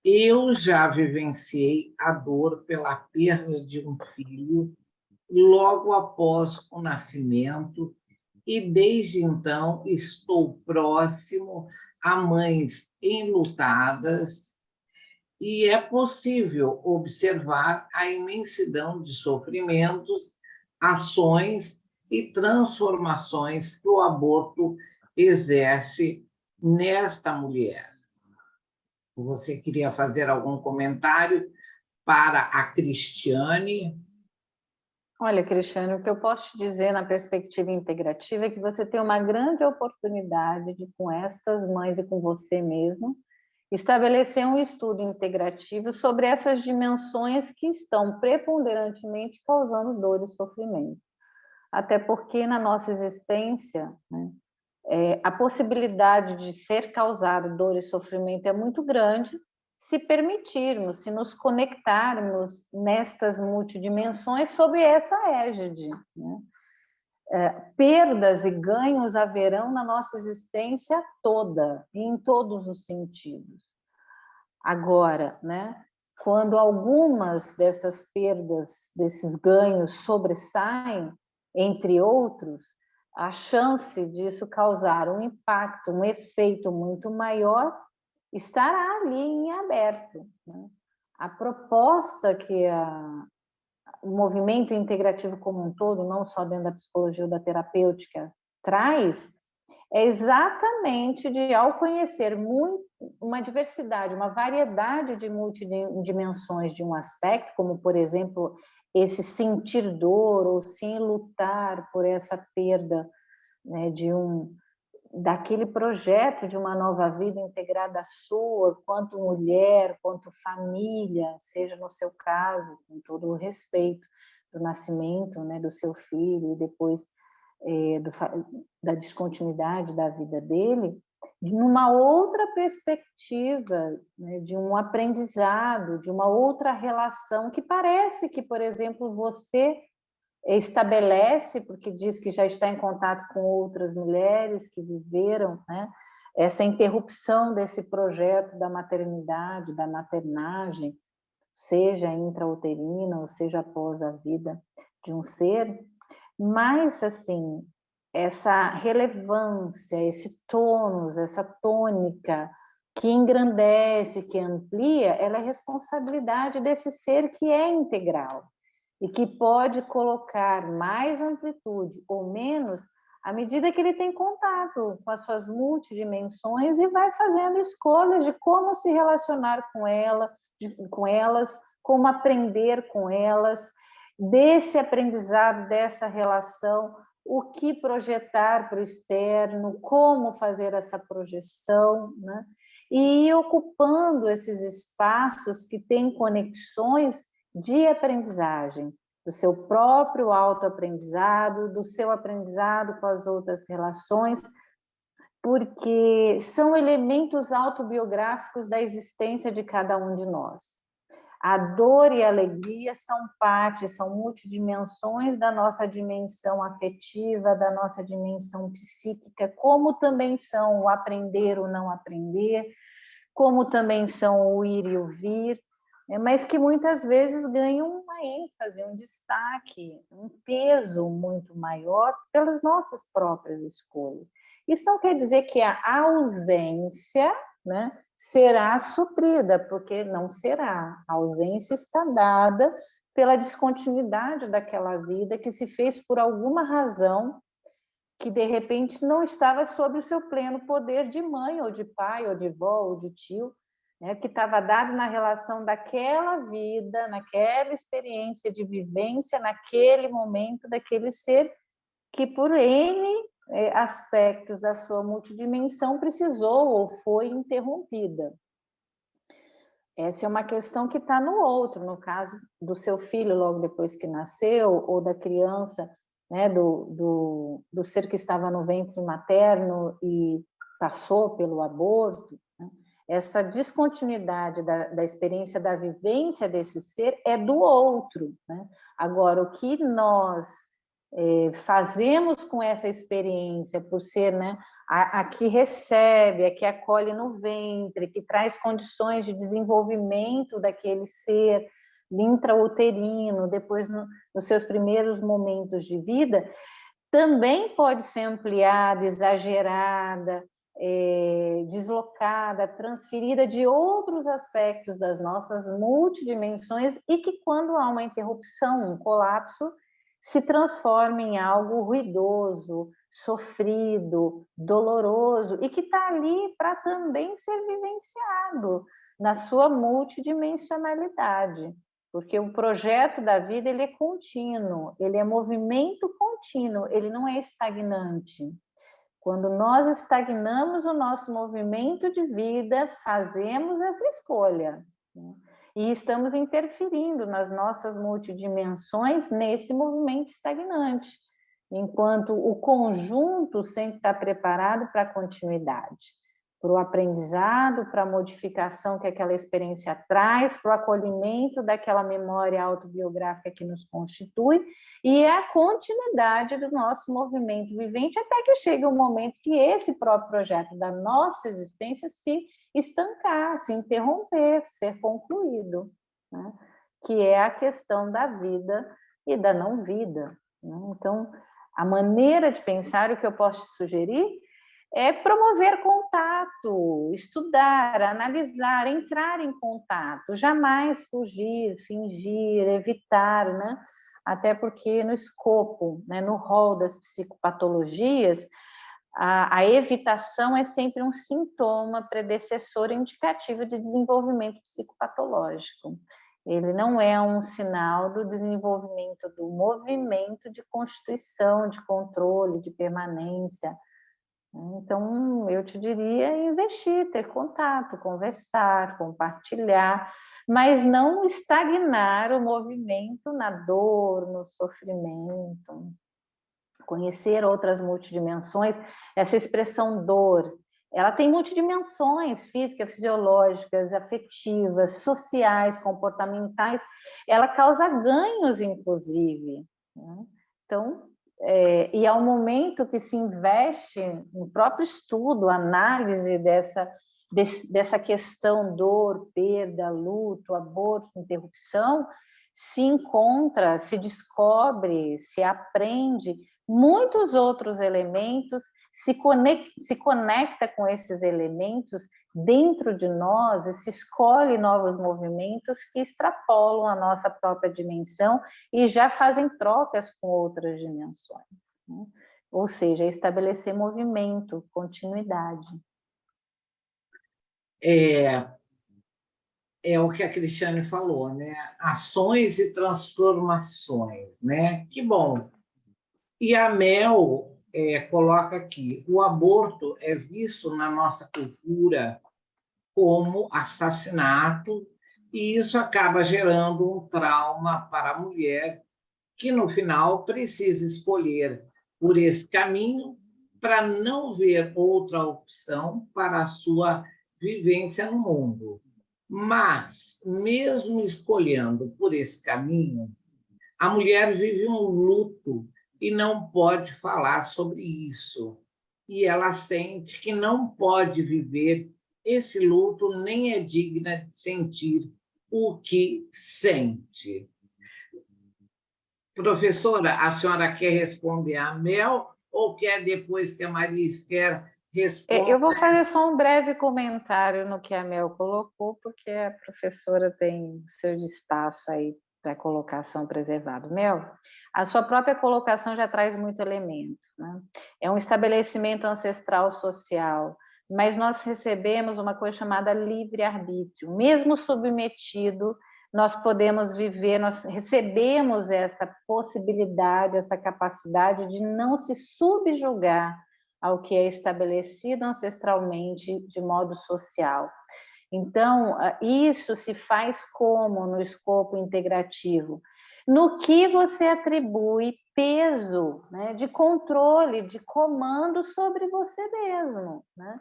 Eu já vivenciei a dor pela perda de um filho logo após o nascimento e desde então estou próximo a mães enlutadas e é possível observar a imensidão de sofrimentos, ações e transformações que o aborto exerce nesta mulher. Você queria fazer algum comentário para a Cristiane? Olha, Cristiane, o que eu posso te dizer na perspectiva integrativa é que você tem uma grande oportunidade de, com estas mães e com você mesmo, estabelecer um estudo integrativo sobre essas dimensões que estão preponderantemente causando dor e sofrimento. Até porque na nossa existência, né, a possibilidade de ser causado dor e sofrimento é muito grande, se permitirmos, se nos conectarmos nestas multidimensões sob essa égide, né? Perdas e ganhos haverão na nossa existência toda, em todos os sentidos. Agora, né, quando algumas dessas perdas, desses ganhos sobressaem, entre outros, a chance disso causar um impacto, um efeito muito maior, estará ali em aberto, né? A proposta que o movimento integrativo como um todo, não só dentro da psicologia ou da terapêutica, traz, é exatamente de, ao conhecer uma diversidade, uma variedade de multidimensões de um aspecto, como, por exemplo, esse sentir dor ou sim lutar por essa perda, né, daquele projeto de uma nova vida integrada sua, quanto mulher, quanto família, seja no seu caso, com todo o respeito do nascimento, né, do seu filho, e depois da descontinuidade da vida dele, numa outra perspectiva, né, de um aprendizado, de uma outra relação, que parece que, por exemplo, você estabelece, porque diz que já está em contato com outras mulheres que viveram, né, essa interrupção desse projeto da maternidade, da maternagem, seja intrauterina ou seja após a vida de um ser, mas, assim, essa relevância, esse tônus, essa tônica que engrandece, que amplia, ela é responsabilidade desse ser que é integral e que pode colocar mais amplitude ou menos à medida que ele tem contato com as suas multidimensões e vai fazendo escolhas de como se relacionar com elas, como aprender com elas, desse aprendizado, dessa relação, o que projetar para o externo, como fazer essa projeção, né? E ir ocupando esses espaços que têm conexões de aprendizagem, do seu próprio autoaprendizado, do seu aprendizado com as outras relações, porque são elementos autobiográficos da existência de cada um de nós. A dor e a alegria são partes, são multidimensões da nossa dimensão afetiva, da nossa dimensão psíquica, como também são o aprender ou não aprender, como também são o ir e o vir, mas que muitas vezes ganham uma ênfase, um destaque, um peso muito maior pelas nossas próprias escolhas. Isso não quer dizer que a ausência, né, será suprida, porque não será. A ausência está dada pela descontinuidade daquela vida que se fez por alguma razão que, de repente, não estava sob o seu pleno poder de mãe, ou de pai, ou de vó, ou de tio, né, que estava dado na relação daquela vida, naquela experiência de vivência, naquele momento, daquele ser que, por N aspectos da sua multidimensão, precisou ou foi interrompida. Essa é uma questão que está no outro, no caso do seu filho, logo depois que nasceu, ou da criança, né, do ser que estava no ventre materno e passou pelo aborto, né? Essa descontinuidade da experiência da vivência desse ser é do outro, né? Agora, o que nós fazemos com essa experiência, por ser, né, a que recebe, a que acolhe no ventre, que traz condições de desenvolvimento daquele ser intrauterino, depois nos seus primeiros momentos de vida, também pode ser ampliada, exagerada, deslocada, transferida de outros aspectos das nossas multidimensões e que, quando há uma interrupção, um colapso, se transforma em algo ruidoso, sofrido, doloroso e que está ali para também ser vivenciado na sua multidimensionalidade. Porque o projeto da vida ele é contínuo, ele é movimento contínuo, ele não é estagnante. Quando nós estagnamos o nosso movimento de vida, fazemos essa escolha, né? E estamos interferindo nas nossas multidimensões nesse movimento estagnante, enquanto o conjunto sempre está preparado para a continuidade, para o aprendizado, para a modificação que aquela experiência traz, para o acolhimento daquela memória autobiográfica que nos constitui, e é a continuidade do nosso movimento vivente, até que chegue um momento que esse próprio projeto da nossa existência se estancar, se interromper, ser concluído, né? Que é a questão da vida e da não vida, né? Então, a maneira de pensar, o que eu posso te sugerir, é promover contato, estudar, analisar, entrar em contato, jamais fugir, fingir, evitar, né? Até porque no escopo, né, no rol das psicopatologias, a evitação é sempre um sintoma predecessor indicativo de desenvolvimento psicopatológico. Ele não é um sinal do desenvolvimento do movimento de constituição, de controle, de permanência. Então, eu te diria investir, ter contato, conversar, compartilhar, mas não estagnar o movimento na dor, no sofrimento. Conhecer outras multidimensões, essa expressão dor, ela tem multidimensões físicas, fisiológicas, afetivas, sociais, comportamentais, ela causa ganhos, inclusive, né? Então, e ao momento que se investe no próprio estudo, análise dessa questão dor, perda, luto, aborto, interrupção, se encontra, se descobre, se aprende muitos outros elementos, se conecta com esses elementos dentro de nós e se escolhe novos movimentos que extrapolam a nossa própria dimensão e já fazem trocas com outras dimensões, né? Ou seja, estabelecer movimento, continuidade. É o que a Cristiane falou, né? Ações e transformações, né? Que bom. E a Mel coloca aqui, o aborto é visto na nossa cultura como assassinato, e isso acaba gerando um trauma para a mulher, que no final precisa escolher por esse caminho para não ver outra opção para a sua vivência no mundo. Mas, mesmo escolhendo por esse caminho, a mulher vive um luto e não pode falar sobre isso. E ela sente que não pode viver esse luto, nem é digna de sentir o que sente. Professora, a senhora quer responder a Mel ou quer depois que a Maria Esther responda? Eu vou fazer só um breve comentário no que a Mel colocou, porque a professora tem seu espaço aí para colocação preservado. Mel, a sua própria colocação já traz muito elemento, né? É um estabelecimento ancestral social, mas nós recebemos uma coisa chamada livre-arbítrio. Mesmo submetido, nós podemos viver, nós recebemos essa possibilidade, essa capacidade de não se subjugar ao que é estabelecido ancestralmente de modo social. Então, isso se faz como no escopo integrativo? No que você atribui peso, né, de controle, de comando sobre você mesmo, né?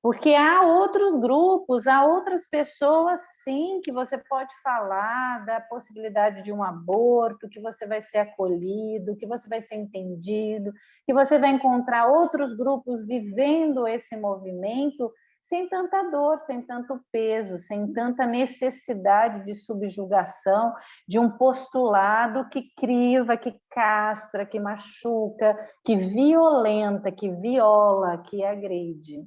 Porque há outros grupos, há outras pessoas, sim, que você pode falar da possibilidade de um aborto, que você vai ser acolhido, que você vai ser entendido, que você vai encontrar outros grupos vivendo esse movimento sem tanta dor, sem tanto peso, sem tanta necessidade de subjugação, de um postulado que criva, que castra, que machuca, que violenta, que viola, que agride.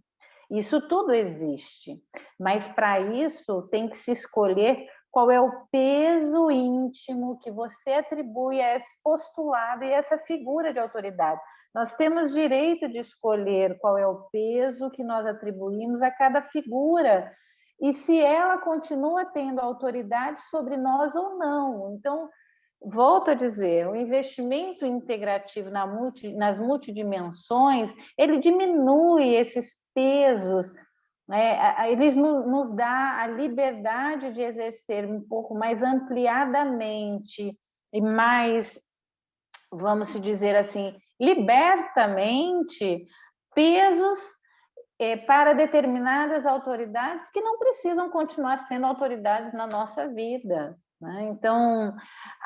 Isso tudo existe, mas para isso tem que se escolher qual é o peso íntimo que você atribui a esse postulado e essa figura de autoridade. Nós temos direito de escolher qual é o peso que nós atribuímos a cada figura e se ela continua tendo autoridade sobre nós ou não. Então, volto a dizer, o investimento integrativo nas multidimensões, ele diminui esses pesos, eles nos dá a liberdade de exercer um pouco mais ampliadamente e mais, vamos dizer assim, libertamente, pesos para determinadas autoridades que não precisam continuar sendo autoridades na nossa vida. Né? Então,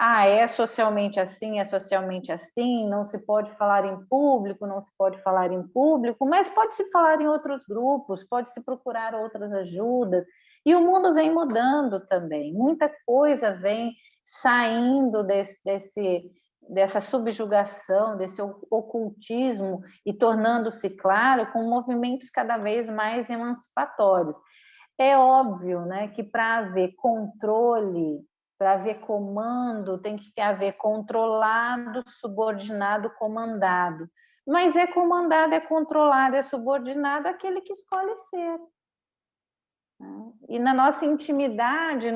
é socialmente assim, não se pode falar em público, não se pode falar em público, mas pode-se falar em outros grupos, pode-se procurar outras ajudas, e o mundo vem mudando também, muita coisa vem saindo dessa subjugação, desse ocultismo e tornando-se claro com movimentos cada vez mais emancipatórios. É óbvio, né, que para haver controle, para haver comando, tem que haver controlado, subordinado, comandado. Mas é comandado, é controlado, é subordinado aquele que escolhe ser. E na nossa intimidade,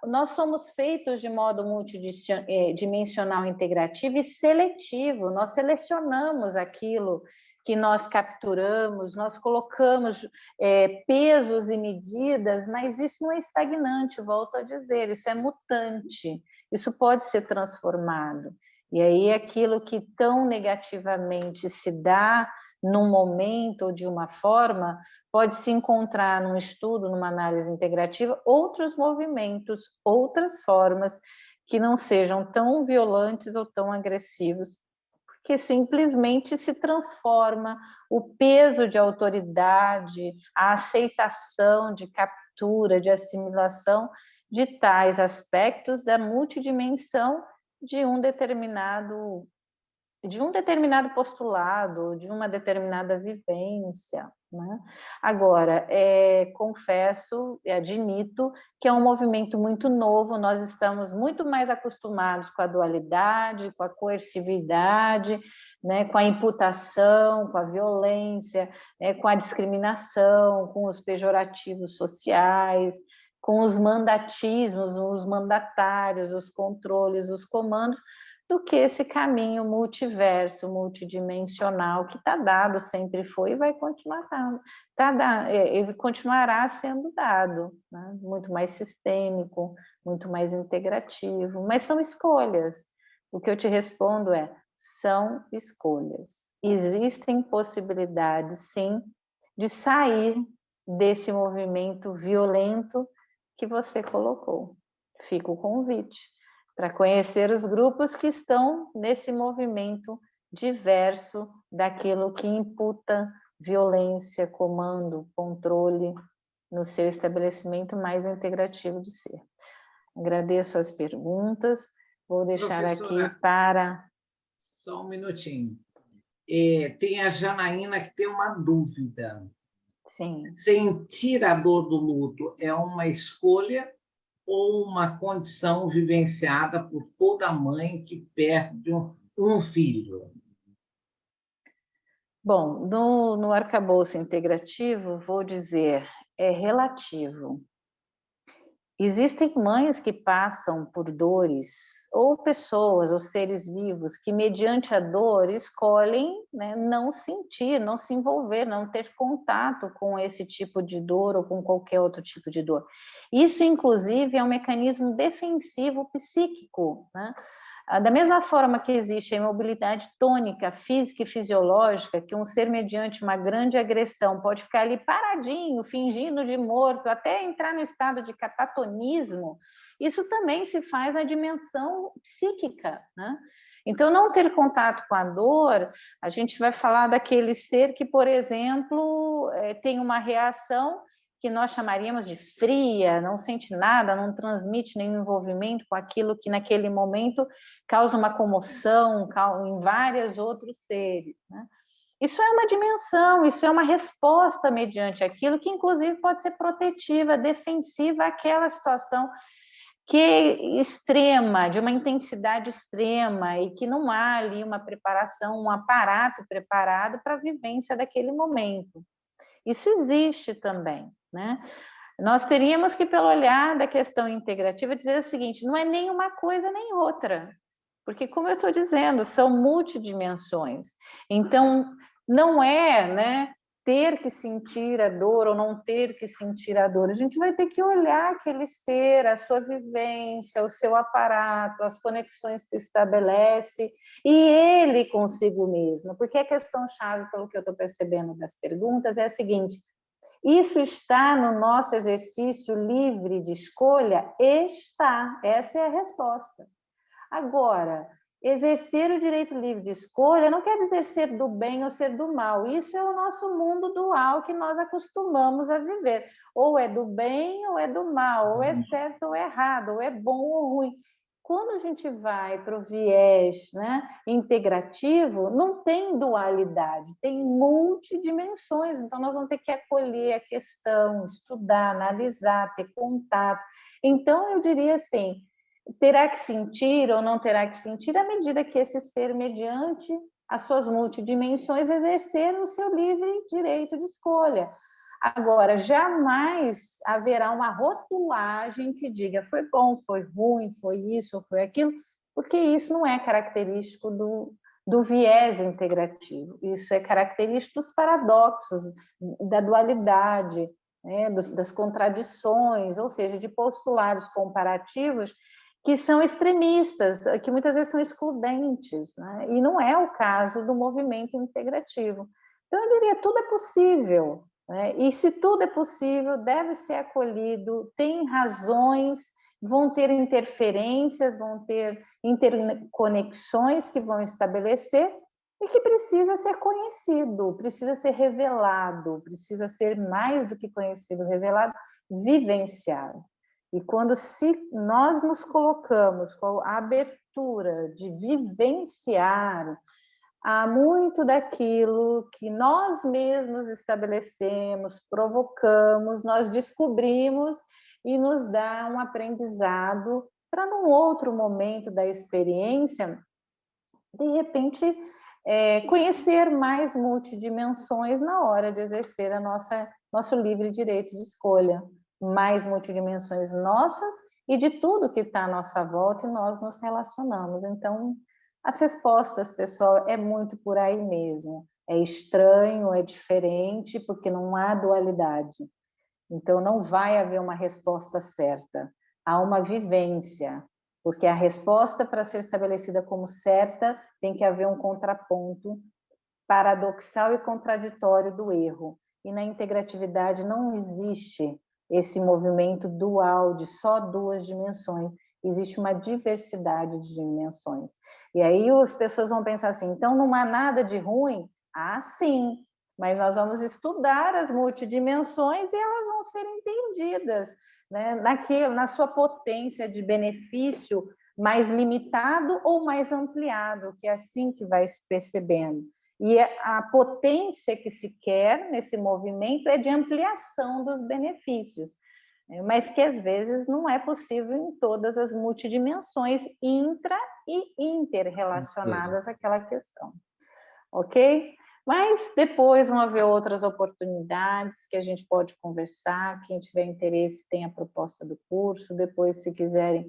nós somos feitos de modo multidimensional, integrativo e seletivo. Nós selecionamos aquilo que nós capturamos, nós colocamos pesos e medidas, mas isso não é estagnante, volto a dizer, isso é mutante, isso pode ser transformado. E aí aquilo que tão negativamente se dá num momento ou de uma forma, pode se encontrar num estudo, numa análise integrativa, outros movimentos, outras formas que não sejam tão violentos ou tão agressivos, porque simplesmente se transforma o peso de autoridade, a aceitação de captura, de assimilação de tais aspectos da multidimensão de um determinado postulado, de uma determinada vivência. Né? Agora, confesso e admito que é um movimento muito novo, nós estamos muito mais acostumados com a dualidade, com a coercividade, né? Com a imputação, com a violência, com a discriminação, com os pejorativos sociais, com os mandatismos, os mandatários, os controles, os comandos, do que esse caminho multiverso, multidimensional, que está dado, sempre foi e vai continuar dado, ele continuará sendo dado, né? Muito mais sistêmico, muito mais integrativo, mas são escolhas. O que eu te respondo são escolhas. Existem possibilidades, sim, de sair desse movimento violento que você colocou. Fica o convite para conhecer os grupos que estão nesse movimento diverso daquilo que imputa violência, comando, controle no seu estabelecimento mais integrativo de ser. Agradeço as perguntas, vou deixar aqui para... Só um minutinho. Tem a Janaína que tem uma dúvida. Sim. Sentir a dor do luto é uma escolha ou uma condição vivenciada por toda mãe que perde um filho? Bom, no arcabouço integrativo, vou dizer, é relativo. Existem mães que passam por dores, ou pessoas, ou seres vivos, que mediante a dor escolhem, né, não sentir, não se envolver, não ter contato com esse tipo de dor ou com qualquer outro tipo de dor. Isso, inclusive, é um mecanismo defensivo psíquico, né? Da mesma forma que existe a imobilidade tônica, física e fisiológica, que um ser mediante uma grande agressão pode ficar ali paradinho, fingindo de morto, até entrar no estado de catatonismo, isso também se faz na dimensão psíquica, né? Então, não ter contato com a dor, a gente vai falar daquele ser que, por exemplo, tem uma reação que nós chamaríamos de fria, não sente nada, não transmite nenhum envolvimento com aquilo que naquele momento causa uma comoção em vários outros seres, né? Isso é uma dimensão, isso é uma resposta mediante aquilo que inclusive pode ser protetiva, defensiva àquela situação que é extrema, de uma intensidade extrema e que não há ali uma preparação, um aparato preparado para a vivência daquele momento. Isso existe também, né? Nós teríamos que, pelo olhar da questão integrativa, dizer o seguinte: não é nem uma coisa nem outra, porque, como eu estou dizendo, são multidimensões. Então, não é, né, ter que sentir a dor ou não ter que sentir a dor. A gente vai ter que olhar aquele ser, a sua vivência, o seu aparato, as conexões que estabelece e ele consigo mesmo. Porque a questão-chave, pelo que eu estou percebendo das perguntas, é a seguinte: isso está no nosso exercício livre de escolha? Está. Essa é a resposta. Agora, exercer o direito livre de escolha não quer dizer ser do bem ou ser do mal. Isso é o nosso mundo dual que nós acostumamos a viver. Ou é do bem ou é do mal, ou é certo ou é errado, ou é bom ou ruim. Quando a gente vai para o viés, né, integrativo, não tem dualidade, tem multidimensões. Então, nós vamos ter que acolher a questão, estudar, analisar, ter contato. Então, eu diria assim: terá que sentir ou não terá que sentir à medida que esse ser, mediante as suas multidimensões, exercer o seu livre direito de escolha. Agora, jamais haverá uma rotulagem que diga foi bom, foi ruim, foi isso ou foi aquilo, porque isso não é característico do viés integrativo, isso é característico dos paradoxos, da dualidade, né, das contradições, ou seja, de postulados comparativos que são extremistas, que muitas vezes são excludentes, né? E não é o caso do movimento integrativo. Então, eu diria, tudo é possível, né? E se tudo é possível, deve ser acolhido, tem razões, vão ter interferências, vão ter interconexões que vão estabelecer e que precisa ser conhecido, precisa ser revelado, precisa ser mais do que conhecido, revelado, vivenciado. E quando nós nos colocamos com a abertura de vivenciar há muito daquilo que nós mesmos estabelecemos, provocamos, nós descobrimos e nos dá um aprendizado para num outro momento da experiência, de repente, conhecer mais multidimensões na hora de exercer nosso livre direito de escolha, mais multidimensões nossas e de tudo que está à nossa volta e nós nos relacionamos. Então, as respostas, pessoal, é muito por aí mesmo. É estranho, é diferente, porque não há dualidade. Então, não vai haver uma resposta certa. Há uma vivência, porque a resposta, para ser estabelecida como certa, tem que haver um contraponto paradoxal e contraditório do erro. E na integratividade não existe esse movimento dual de só duas dimensões. Existe uma diversidade de dimensões. E aí as pessoas vão pensar assim: então não há nada de ruim? Ah, sim, mas nós vamos estudar as multidimensões e elas vão ser entendidas, né, na sua potência de benefício mais limitado ou mais ampliado, que é assim que vai se percebendo. E a potência que se quer nesse movimento é de ampliação dos benefícios, mas que às vezes não é possível em todas as multidimensões intra e interrelacionadas àquela questão. Ok? Mas depois vão haver outras oportunidades que a gente pode conversar. Quem tiver interesse tem a proposta do curso. Depois, se quiserem,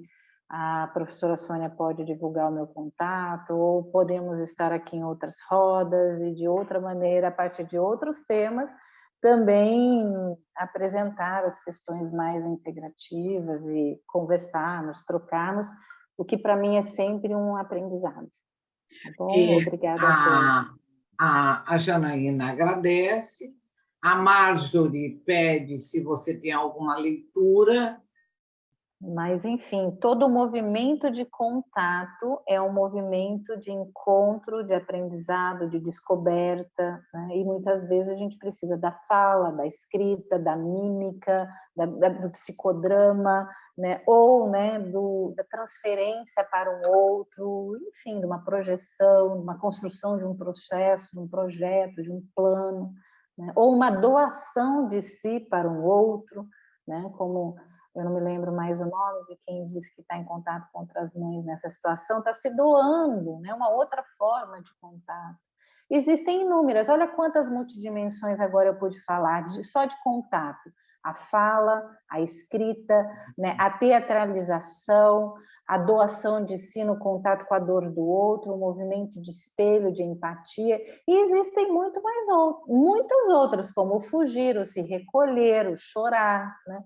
a professora Sônia pode divulgar o meu contato, ou podemos estar aqui em outras rodas e de outra maneira, a partir de outros temas, também apresentar as questões mais integrativas e conversarmos, trocarmos, o que para mim é sempre um aprendizado. Tá bom? E Obrigada a todos. a Janaína agradece, a Marjorie pede se você tem alguma leitura. Mas, enfim, todo movimento de contato é um movimento de encontro, de aprendizado, de descoberta, né? E muitas vezes a gente precisa da fala, da escrita, da mímica, do psicodrama, né? Ou, né, da transferência para um outro, enfim, de uma projeção, de uma construção de um processo, de um projeto, de um plano, né? Ou uma doação de si para um outro, né? Como... eu não me lembro mais o nome de quem disse que está em contato com outras mães nessa situação, está se doando, né? Uma outra forma de contato. Existem inúmeras, olha quantas multidimensões agora eu pude falar, só de contato. A fala, a escrita, né? A teatralização, a doação de si no contato com a dor do outro, o movimento de espelho, de empatia, e existem muitas outras, como o fugir, o se recolher, o chorar, né?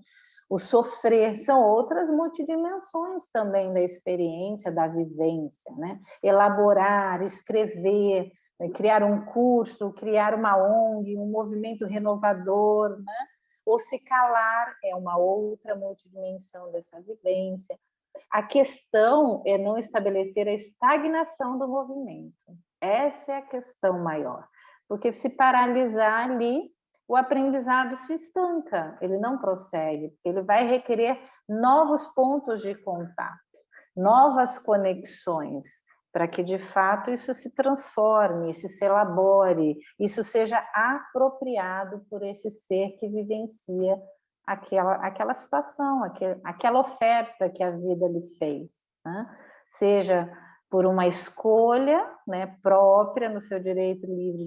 O sofrer, são outras multidimensões também da experiência, da vivência, né? Elaborar, escrever, criar um curso, criar uma ONG, um movimento renovador, né? Ou se calar é uma outra multidimensão dessa vivência. A questão é não estabelecer a estagnação do movimento. Essa é a questão maior. Porque se paralisar ali, o aprendizado se estanca, ele não prossegue, ele vai requerer novos pontos de contato, novas conexões, para que, de fato, isso se transforme, isso se elabore, isso seja apropriado por esse ser que vivencia aquela situação, aquela oferta que a vida lhe fez, né? Seja por uma escolha, né, própria, no seu direito livre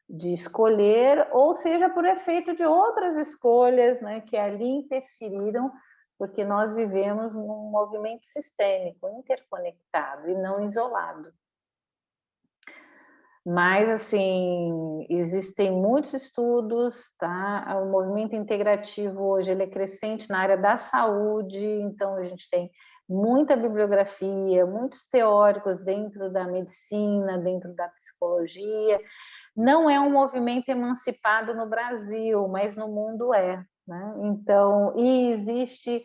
de escolher, ou seja por efeito de outras escolhas, né, que ali interferiram, porque nós vivemos num movimento sistêmico, interconectado e não isolado. Mas, assim, existem muitos estudos, tá? O movimento integrativo hoje ele é crescente na área da saúde, então a gente tem muita bibliografia, muitos teóricos dentro da medicina, dentro da psicologia. Não é um movimento emancipado no Brasil, mas no mundo é, né? Então, e existe,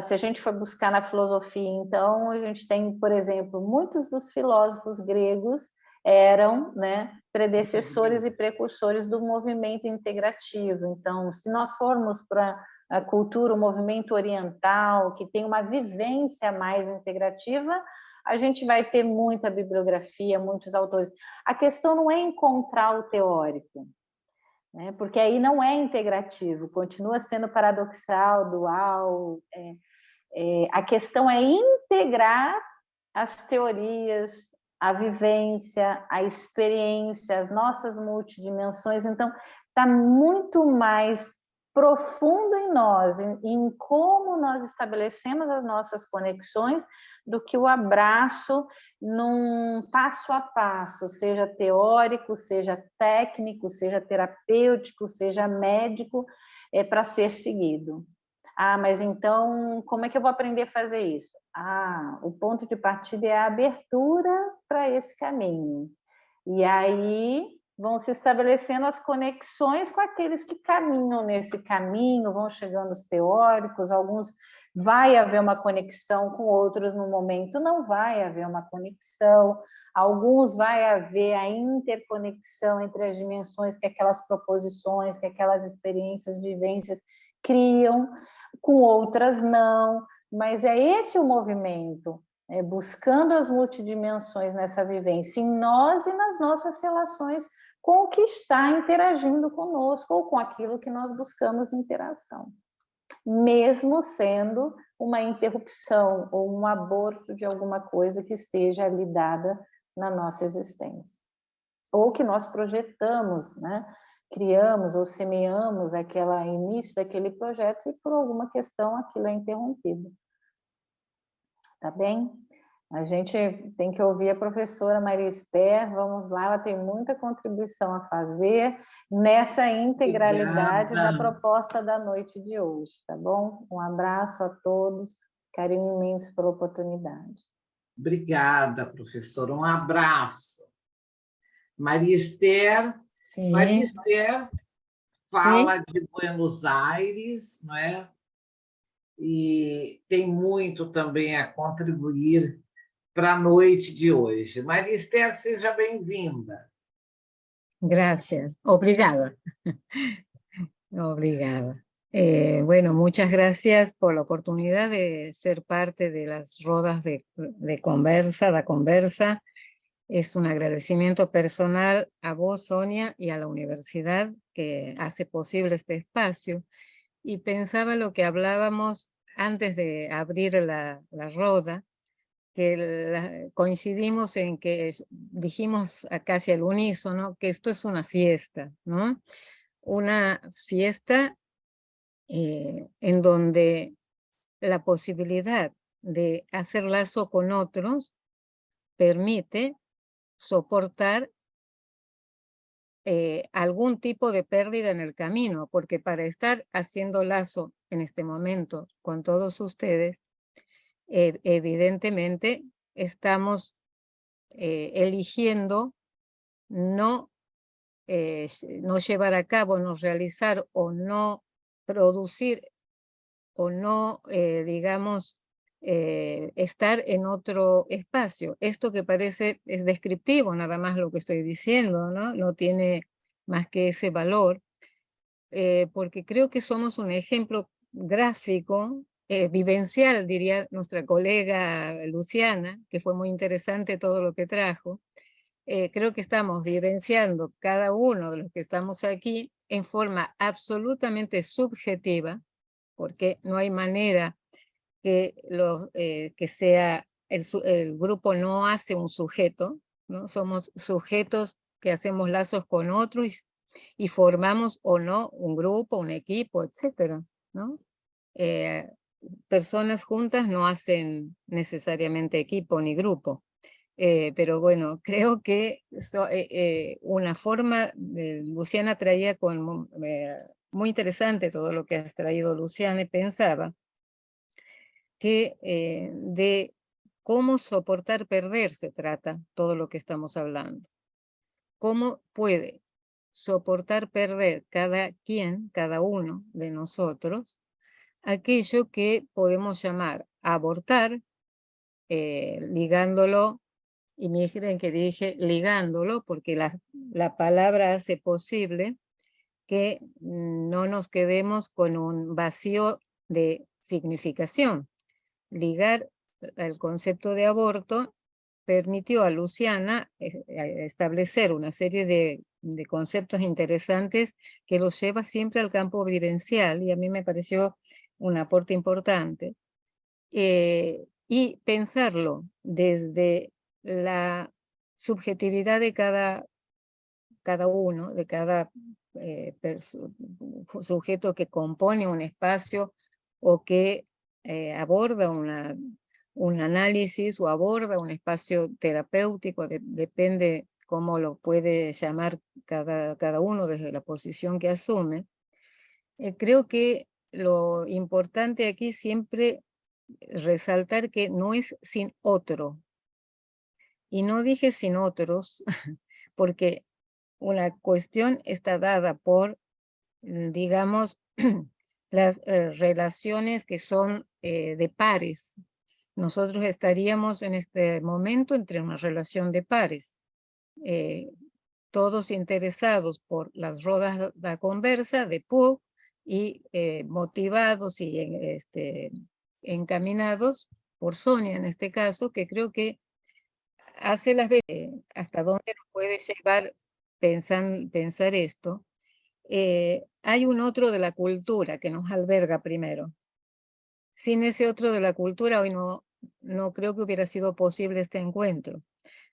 se a gente for buscar na filosofia, então, a gente tem, por exemplo, muitos dos filósofos gregos eram, né, predecessores e precursores do movimento integrativo. Então, se nós formos para a cultura, o movimento oriental, que tem uma vivência mais integrativa, a gente vai ter muita bibliografia, muitos autores. A questão não é encontrar o teórico, né? Porque aí não é integrativo, continua sendo paradoxal, dual. A questão é integrar as teorias, a vivência, a experiência, as nossas multidimensões. Então, está muito mais profundo em nós, em como nós estabelecemos as nossas conexões, do que o abraço num passo a passo, seja teórico, seja técnico, seja terapêutico, seja médico, para ser seguido. Ah, mas então, como é que eu vou aprender a fazer isso? Ah, o ponto de partida é a abertura para esse caminho. E aí vão se estabelecendo as conexões com aqueles que caminham nesse caminho, vão chegando os teóricos, alguns vai haver uma conexão com outros no momento, não vai haver uma conexão, alguns vai haver a interconexão entre as dimensões que aquelas proposições, que aquelas experiências, vivências criam, com outras não, mas é esse o movimento, buscando as multidimensões nessa vivência, em nós e nas nossas relações com o que está interagindo conosco ou com aquilo que nós buscamos interação, mesmo sendo uma interrupção ou um aborto de alguma coisa que esteja ali dada na nossa existência, ou que nós projetamos, né? Criamos ou semeamos aquele início daquele projeto e por alguma questão aquilo é interrompido. Tá bem? A gente tem que ouvir a professora Maria Esther, vamos lá, ela tem muita contribuição a fazer nessa integralidade da proposta da noite de hoje, tá bom? Um abraço a todos. Carinho imenso pela oportunidade. Obrigada, professora. Um abraço. Maria Esther. Sí, Maria Esther sí, fala de Buenos Aires, não é? E tem muito também a contribuir para a noite de hoje. Maria Esther, seja bem-vinda. gracias. Obrigada. Obrigada. Bueno, muchas gracias por la oportunidad de ser parte de las rodas de conversa, da conversa. Es un agradecimiento personal a vos, Sonia, y a la universidad que hace posible este espacio. Y pensaba lo que hablábamos antes de abrir la roda, que coincidimos en que dijimos casi al unísono que esto es una fiesta, ¿no? Una fiesta en donde la posibilidad de hacer lazo con otros permite soportar algún tipo de pérdida en el camino, porque para estar haciendo lazo en este momento con todos ustedes, evidentemente estamos eligiendo no, no llevar a cabo, no realizar o no producir o no, digamos, estar en otro espacio. Esto que parece es descriptivo, nada más lo que estoy diciendo, ¿no? No tiene más que ese valor, porque creo que somos un ejemplo gráfico, vivencial, diría nuestra colega Luciana, que fue muy interesante todo lo que trajo. Creo que estamos vivenciando cada uno de los que estamos aquí en forma absolutamente subjetiva, porque no hay manera que, que sea, el grupo no hace un sujeto, ¿no? Somos sujetos que hacemos lazos con otros y formamos o no un grupo, un equipo, etcétera, ¿no? Personas juntas no hacen necesariamente equipo ni grupo. Pero bueno, creo que una forma, Luciana traía muy interesante todo lo que has traído, Luciana, y pensaba que de cómo soportar perder se trata todo lo que estamos hablando. ¿Cómo puede soportar perder cada quien, cada uno de nosotros, aquello que podemos llamar abortar, ligándolo, y miren que dije ligándolo, porque la palabra hace posible que no nos quedemos con un vacío de significación. Ligar el concepto de aborto permitió a Luciana establecer una serie de conceptos interesantes que los lleva siempre al campo vivencial, y a mí me pareció un aporte importante. Y pensarlo desde la subjetividad de cada uno, de cada sujeto que compone un espacio o que aborda un análisis o aborda un espacio terapéutico, depende cómo lo puede llamar cada uno desde la posición que asume. Creo que lo importante aquí siempre resaltar que no es sin otro. Y no dije sin otros, porque una cuestión está dada por, digamos, las relaciones que son de pares. Nosotros estaríamos en este momento entre una relación de pares, todos interesados por las rodas de conversa de PUC y motivados y encaminados por Sonia en este caso, que creo que hace las veces hasta dónde nos puede llevar pensar esto. Hay un otro de la cultura que nos alberga primero. Sin ese otro de la cultura hoy no creo que hubiera sido posible este encuentro.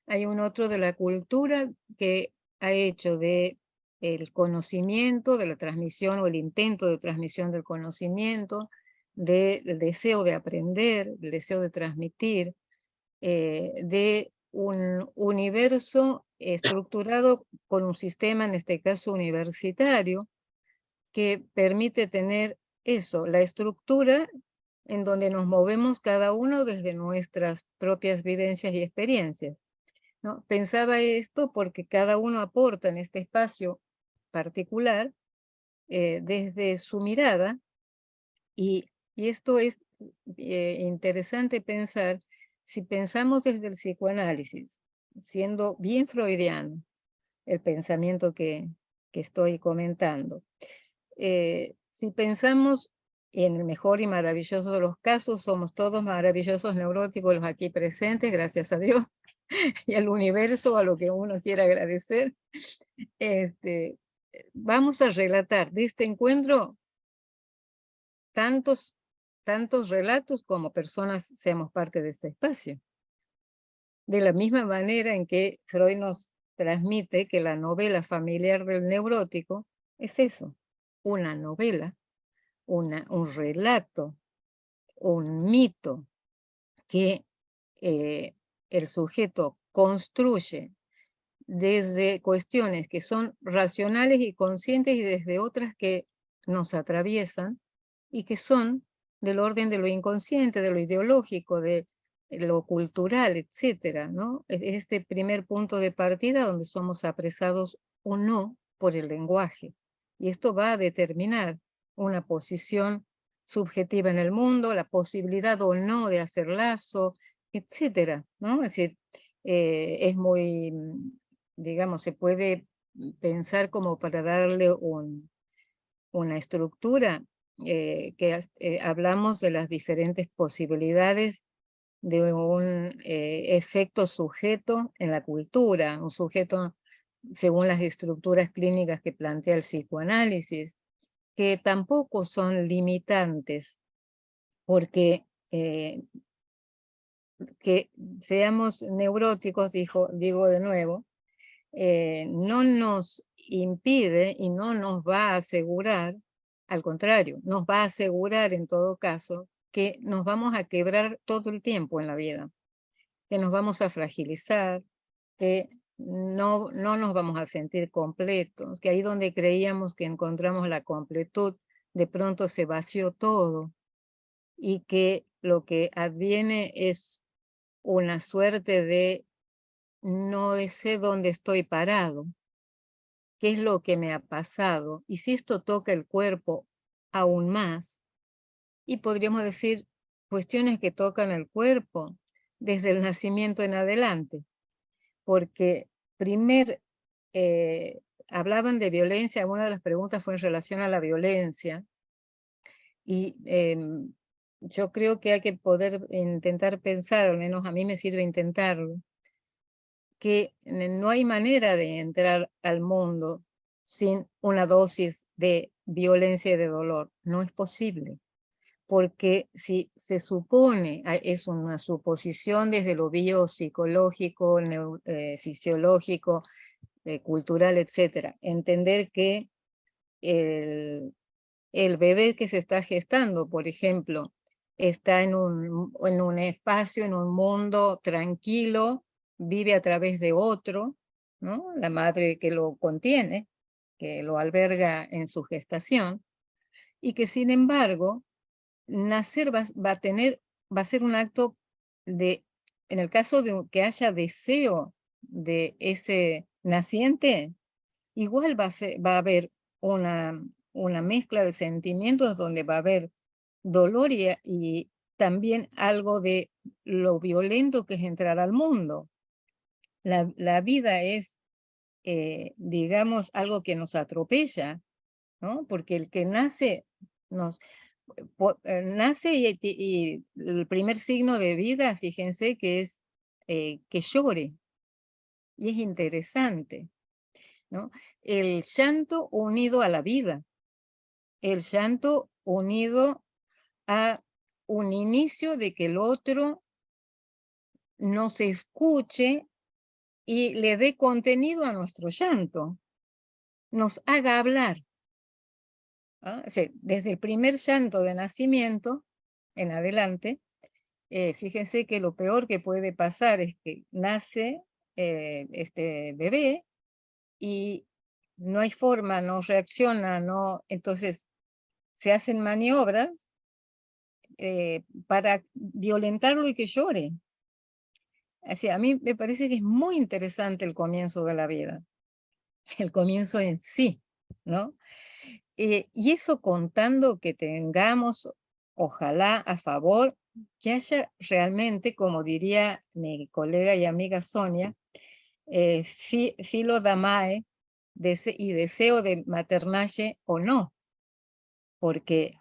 Hay un otro de la cultura que ha hecho de el conocimiento, de la transmisión o el intento de transmisión del conocimiento, del deseo de aprender, del deseo de transmitir, de un universo estructurado con un sistema, en este caso universitario, que permite tener eso, la estructura en donde nos movemos cada uno desde nuestras propias vivencias y experiencias, ¿no? Pensaba esto porque cada uno aporta en este espacio particular desde su mirada, y esto es interesante pensar, si pensamos desde el psicoanálisis, siendo bien freudiano el pensamiento que estoy comentando. Si pensamos, y en el mejor y maravilloso de los casos, somos todos maravillosos neuróticos los aquí presentes, gracias a Dios, y al universo, a lo que uno quiera agradecer. Vamos a relatar de este encuentro tantos relatos como personas seamos parte de este espacio. De la misma manera en que Freud nos transmite que la novela familiar del neurótico es eso, una novela, un relato, un mito que el sujeto construye desde cuestiones que son racionales y conscientes y desde otras que nos atraviesan y que son del orden de lo inconsciente, de lo ideológico, de lo cultural, etcétera, ¿no? Es este primer punto de partida donde somos apresados o no por el lenguaje. Y esto va a determinar una posición subjetiva en el mundo, la posibilidad o no de hacer lazo, etcétera, ¿no? Es decir, es muy, digamos, se puede pensar como para darle una estructura, hablamos de las diferentes posibilidades de un efecto sujeto en la cultura, un sujeto según las estructuras clínicas que plantea el psicoanálisis, que tampoco son limitantes, porque que seamos neuróticos, digo de nuevo, no nos impide y no nos va a asegurar, al contrario, nos va a asegurar en todo caso que nos vamos a quebrar todo el tiempo en la vida, que nos vamos a fragilizar, que no nos vamos a sentir completos, que ahí donde creíamos que encontramos la completud, de pronto se vació todo, y que lo que adviene es una suerte de no sé dónde estoy parado, qué es lo que me ha pasado, y si esto toca el cuerpo aún más, y podríamos decir cuestiones que tocan el cuerpo desde el nacimiento en adelante, porque eh, hablaban de violencia, una de las preguntas fue en relación a la violencia, y yo creo que hay que poder intentar pensar, al menos a mí me sirve intentarlo, que no hay manera de entrar al mundo sin una dosis de violencia y de dolor. No es posible, porque si se supone, es una suposición desde lo biopsicológico, fisiológico, cultural, etcétera, entender que el bebé que se está gestando, por ejemplo, está en un espacio, en un mundo tranquilo, vive a través de otro, ¿no? La madre que lo contiene, que lo alberga en su gestación, y que sin embargo, nacer va a ser un acto de, en el caso de que haya deseo de ese naciente, igual va a haber una mezcla de sentimientos donde va a haber dolor y también algo de lo violento que es entrar al mundo. La vida es, digamos, algo que nos atropella, ¿no? Porque el que nace, nace y el primer signo de vida, fíjense que es que llore. Y es interesante, ¿no? El llanto unido a la vida, el llanto unido a un inicio de que el otro nos escuche y le dé contenido a nuestro llanto, nos haga hablar. ¿Ah? O sea, desde el primer llanto de nacimiento en adelante, fíjense que lo peor que puede pasar es que nace este bebé y no hay forma, no reacciona, no, entonces se hacen maniobras para violentarlo y que llore. Así, a mí me parece que es muy interesante el comienzo de la vida, el comienzo en sí, ¿no? Y eso contando que tengamos, ojalá a favor, que haya realmente, como diría mi colega y amiga Sonia, filo damae y deseo de maternaje o no, porque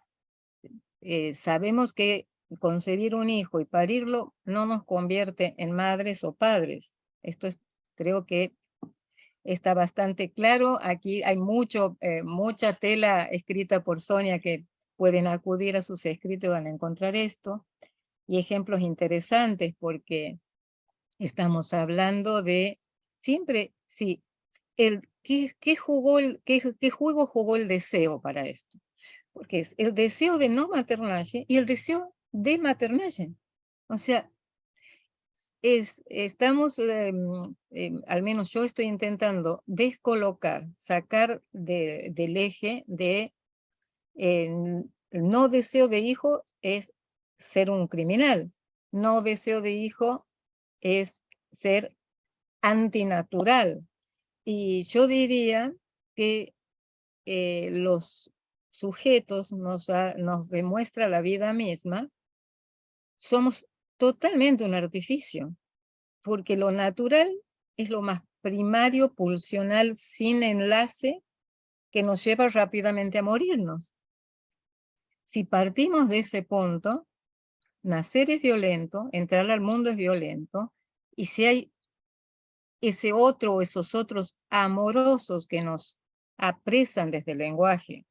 sabemos que concebir un hijo y parirlo no nos convierte en madres o padres. Esto es, creo que está bastante claro. Aquí hay mucha tela escrita por Sonia que pueden acudir a sus escritos y van a encontrar esto. Y ejemplos interesantes porque estamos hablando de siempre, sí, ¿qué juego jugó el deseo para esto? Porque es el deseo de no maternaje y el deseo de maternaje. O sea, estamos, al menos yo estoy intentando descolocar, sacar del eje de no deseo de hijo es ser un criminal, no deseo de hijo es ser antinatural. Y yo diría que los sujetos nos demuestra la vida misma, somos totalmente un artificio, porque lo natural es lo más primario, pulsional, sin enlace, que nos lleva rápidamente a morirnos. Si partimos de ese punto, nacer es violento, entrar al mundo es violento, y si hay ese otro o esos otros amorosos que nos apresan desde el lenguaje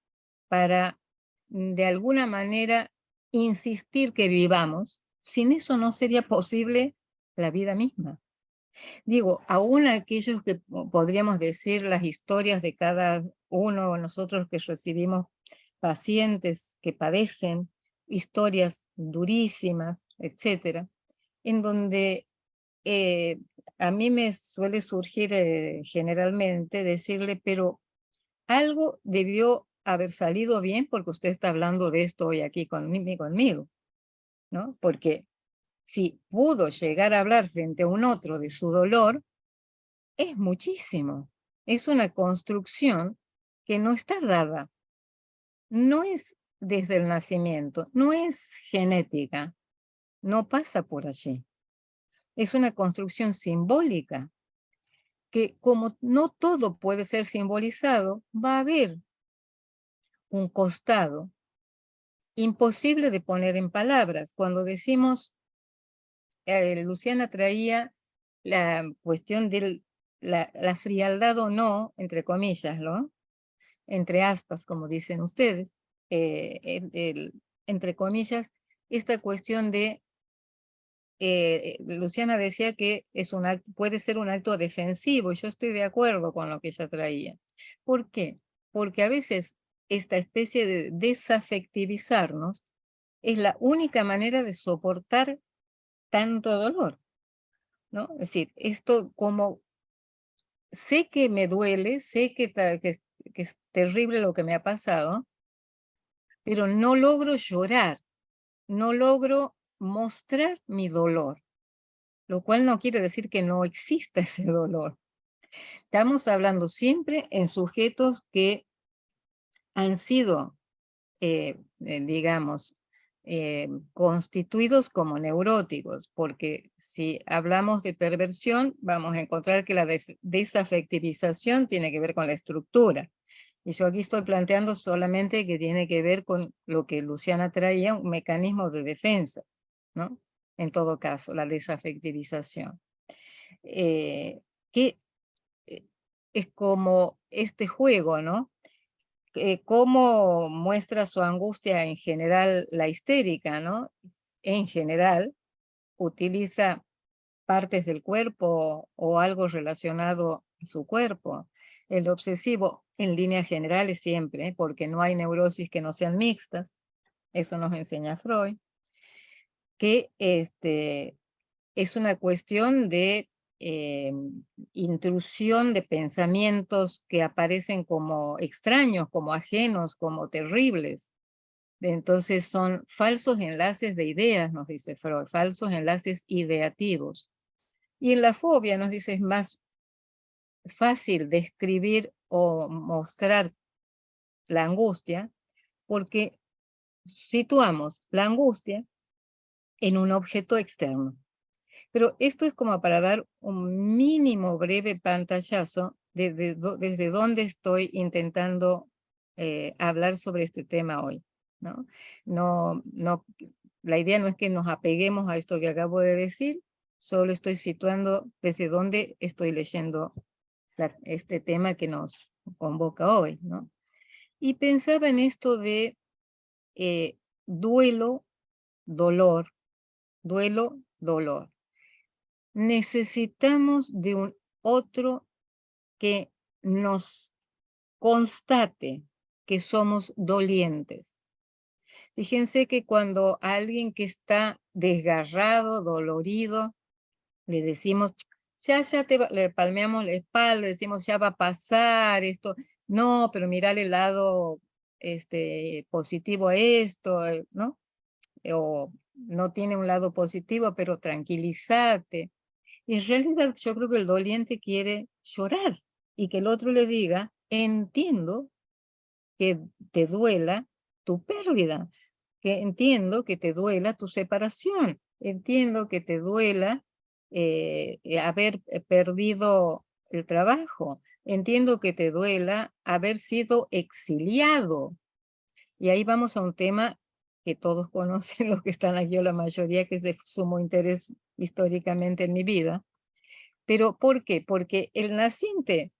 para de alguna manera insistir que vivamos, sin eso no sería posible la vida misma. Digo, aún aquellos que podríamos decir las historias de cada uno de nosotros que recibimos pacientes que padecen historias durísimas, etcétera, en donde a mí me suele surgir generalmente decirle, pero algo debió haber salido bien porque usted está hablando de esto hoy aquí conmigo, ¿no? Porque si pudo llegar a hablar frente a un otro de su dolor, es muchísimo. Es una construcción que no está dada. No es desde el nacimiento, no es genética, no pasa por allí. Es una construcción simbólica que como no todo puede ser simbolizado, va a haber un costado imposible de poner en palabras. Cuando decimos, Luciana traía la cuestión de la frialdad o no, entre comillas, ¿no? Entre aspas, como dicen ustedes, entre comillas, esta cuestión de, Luciana decía que puede ser un acto defensivo, yo estoy de acuerdo con lo que ella traía. ¿Por qué? Porque a veces esta especie de desafectivizarnos es la única manera de soportar tanto dolor, ¿no? Es decir, esto como sé que me duele, sé que es terrible lo que me ha pasado, pero no logro llorar, no logro mostrar mi dolor, lo cual no quiere decir que no exista ese dolor. Estamos hablando siempre en sujetos que han sido, digamos, constituidos como neuróticos, porque si hablamos de perversión, vamos a encontrar que la desafectivización tiene que ver con la estructura. Y yo aquí estoy planteando solamente que tiene que ver con lo que Luciana traía, un mecanismo de defensa, ¿no? En todo caso, la desafectivización. Que es como este juego, ¿no? Cómo muestra su angustia en general la histérica, ¿no? En general, utiliza partes del cuerpo o algo relacionado a su cuerpo. El obsesivo, en líneas generales siempre, porque no hay neurosis que no sean mixtas, eso nos enseña Freud, que es una cuestión de intrusión de pensamientos que aparecen como extraños, como ajenos, como terribles, Entonces son falsos enlaces de ideas, nos dice Freud, falsos enlaces ideativos. Y en la fobia nos dice es más fácil describir o mostrar la angustia porque situamos la angustia en un objeto externo. Pero esto es como para dar un mínimo breve pantallazo desde dónde estoy intentando hablar sobre este tema hoy, ¿no? La idea no es que nos apeguemos a esto que acabo de decir, solo estoy situando desde dónde estoy leyendo este tema que nos convoca hoy, ¿no? Y pensaba en esto de duelo, dolor, duelo, dolor. Necesitamos de un otro que nos constate que somos dolientes. Fíjense que cuando alguien que está desgarrado, dolorido, le decimos, ya le palmeamos la espalda, le decimos, ya va a pasar esto. No, pero mira el lado positivo a esto, ¿no? O no tiene un lado positivo, pero tranquilízate. Y en realidad yo creo que el doliente quiere llorar y que el otro le diga, entiendo que te duela tu pérdida, que entiendo que te duela tu separación, entiendo que te duela haber perdido el trabajo, entiendo que te duela haber sido exiliado. Y ahí vamos a un tema que todos conocen, los que están aquí o la mayoría, que es de sumo interés históricamente en mi vida. ¿Pero por qué? Porque el naciente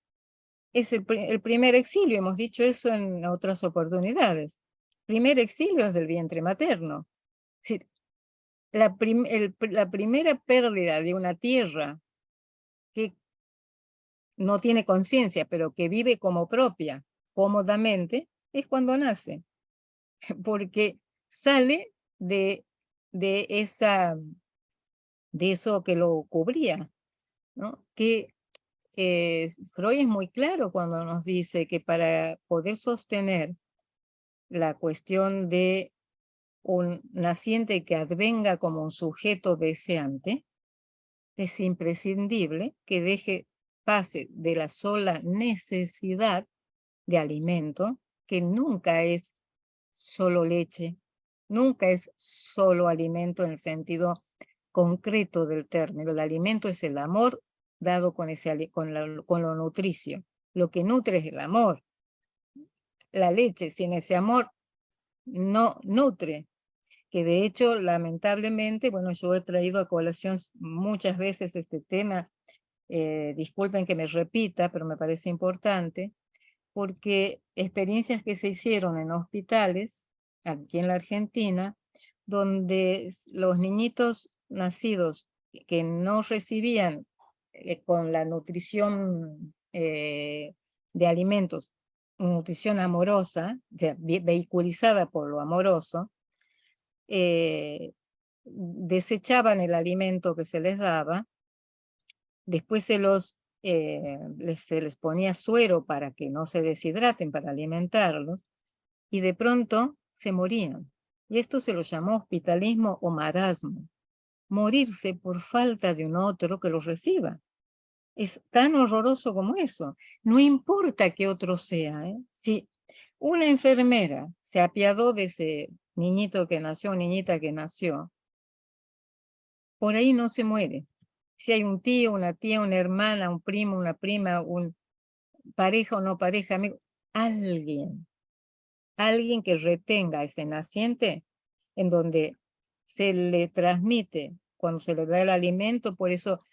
es el primer exilio, hemos dicho eso en otras oportunidades. Primer exilio es del vientre materno. Es decir, la primera pérdida de una tierra que no tiene conciencia, pero que vive como propia, cómodamente, es cuando nace. Porque sale de eso que lo cubría, ¿no? Que Freud es muy claro cuando nos dice que para poder sostener la cuestión de un naciente que advenga como un sujeto deseante, es imprescindible que pase de la sola necesidad de alimento, que nunca es solo leche, nunca es solo alimento en el sentido concreto del término. El alimento es el amor dado con lo nutricio. Lo que nutre es el amor. La leche sin ese amor no nutre, que de hecho, lamentablemente, bueno, yo he traído a colación muchas veces este tema, disculpen que me repita, pero me parece importante, porque experiencias que se hicieron en hospitales, aquí en la Argentina, donde los niñitos nacidos que no recibían con la nutrición de alimentos, nutrición amorosa, o sea, vehiculizada por lo amoroso, desechaban el alimento que se les daba, después se les ponía suero para que no se deshidraten, para alimentarlos, y de pronto se morían. Y esto se lo llamó hospitalismo o marasmo. Morirse por falta de un otro que los reciba. Es tan horroroso como eso. No importa qué otro sea. Si una enfermera se apiadó de ese niñito que nació, niñita que nació, por ahí no se muere. Si hay un tío, una tía, una hermana, un primo, una prima, un pareja o no pareja, amigo, alguien que retenga ese naciente en donde se le transmite cuando se le da el alimento. Por eso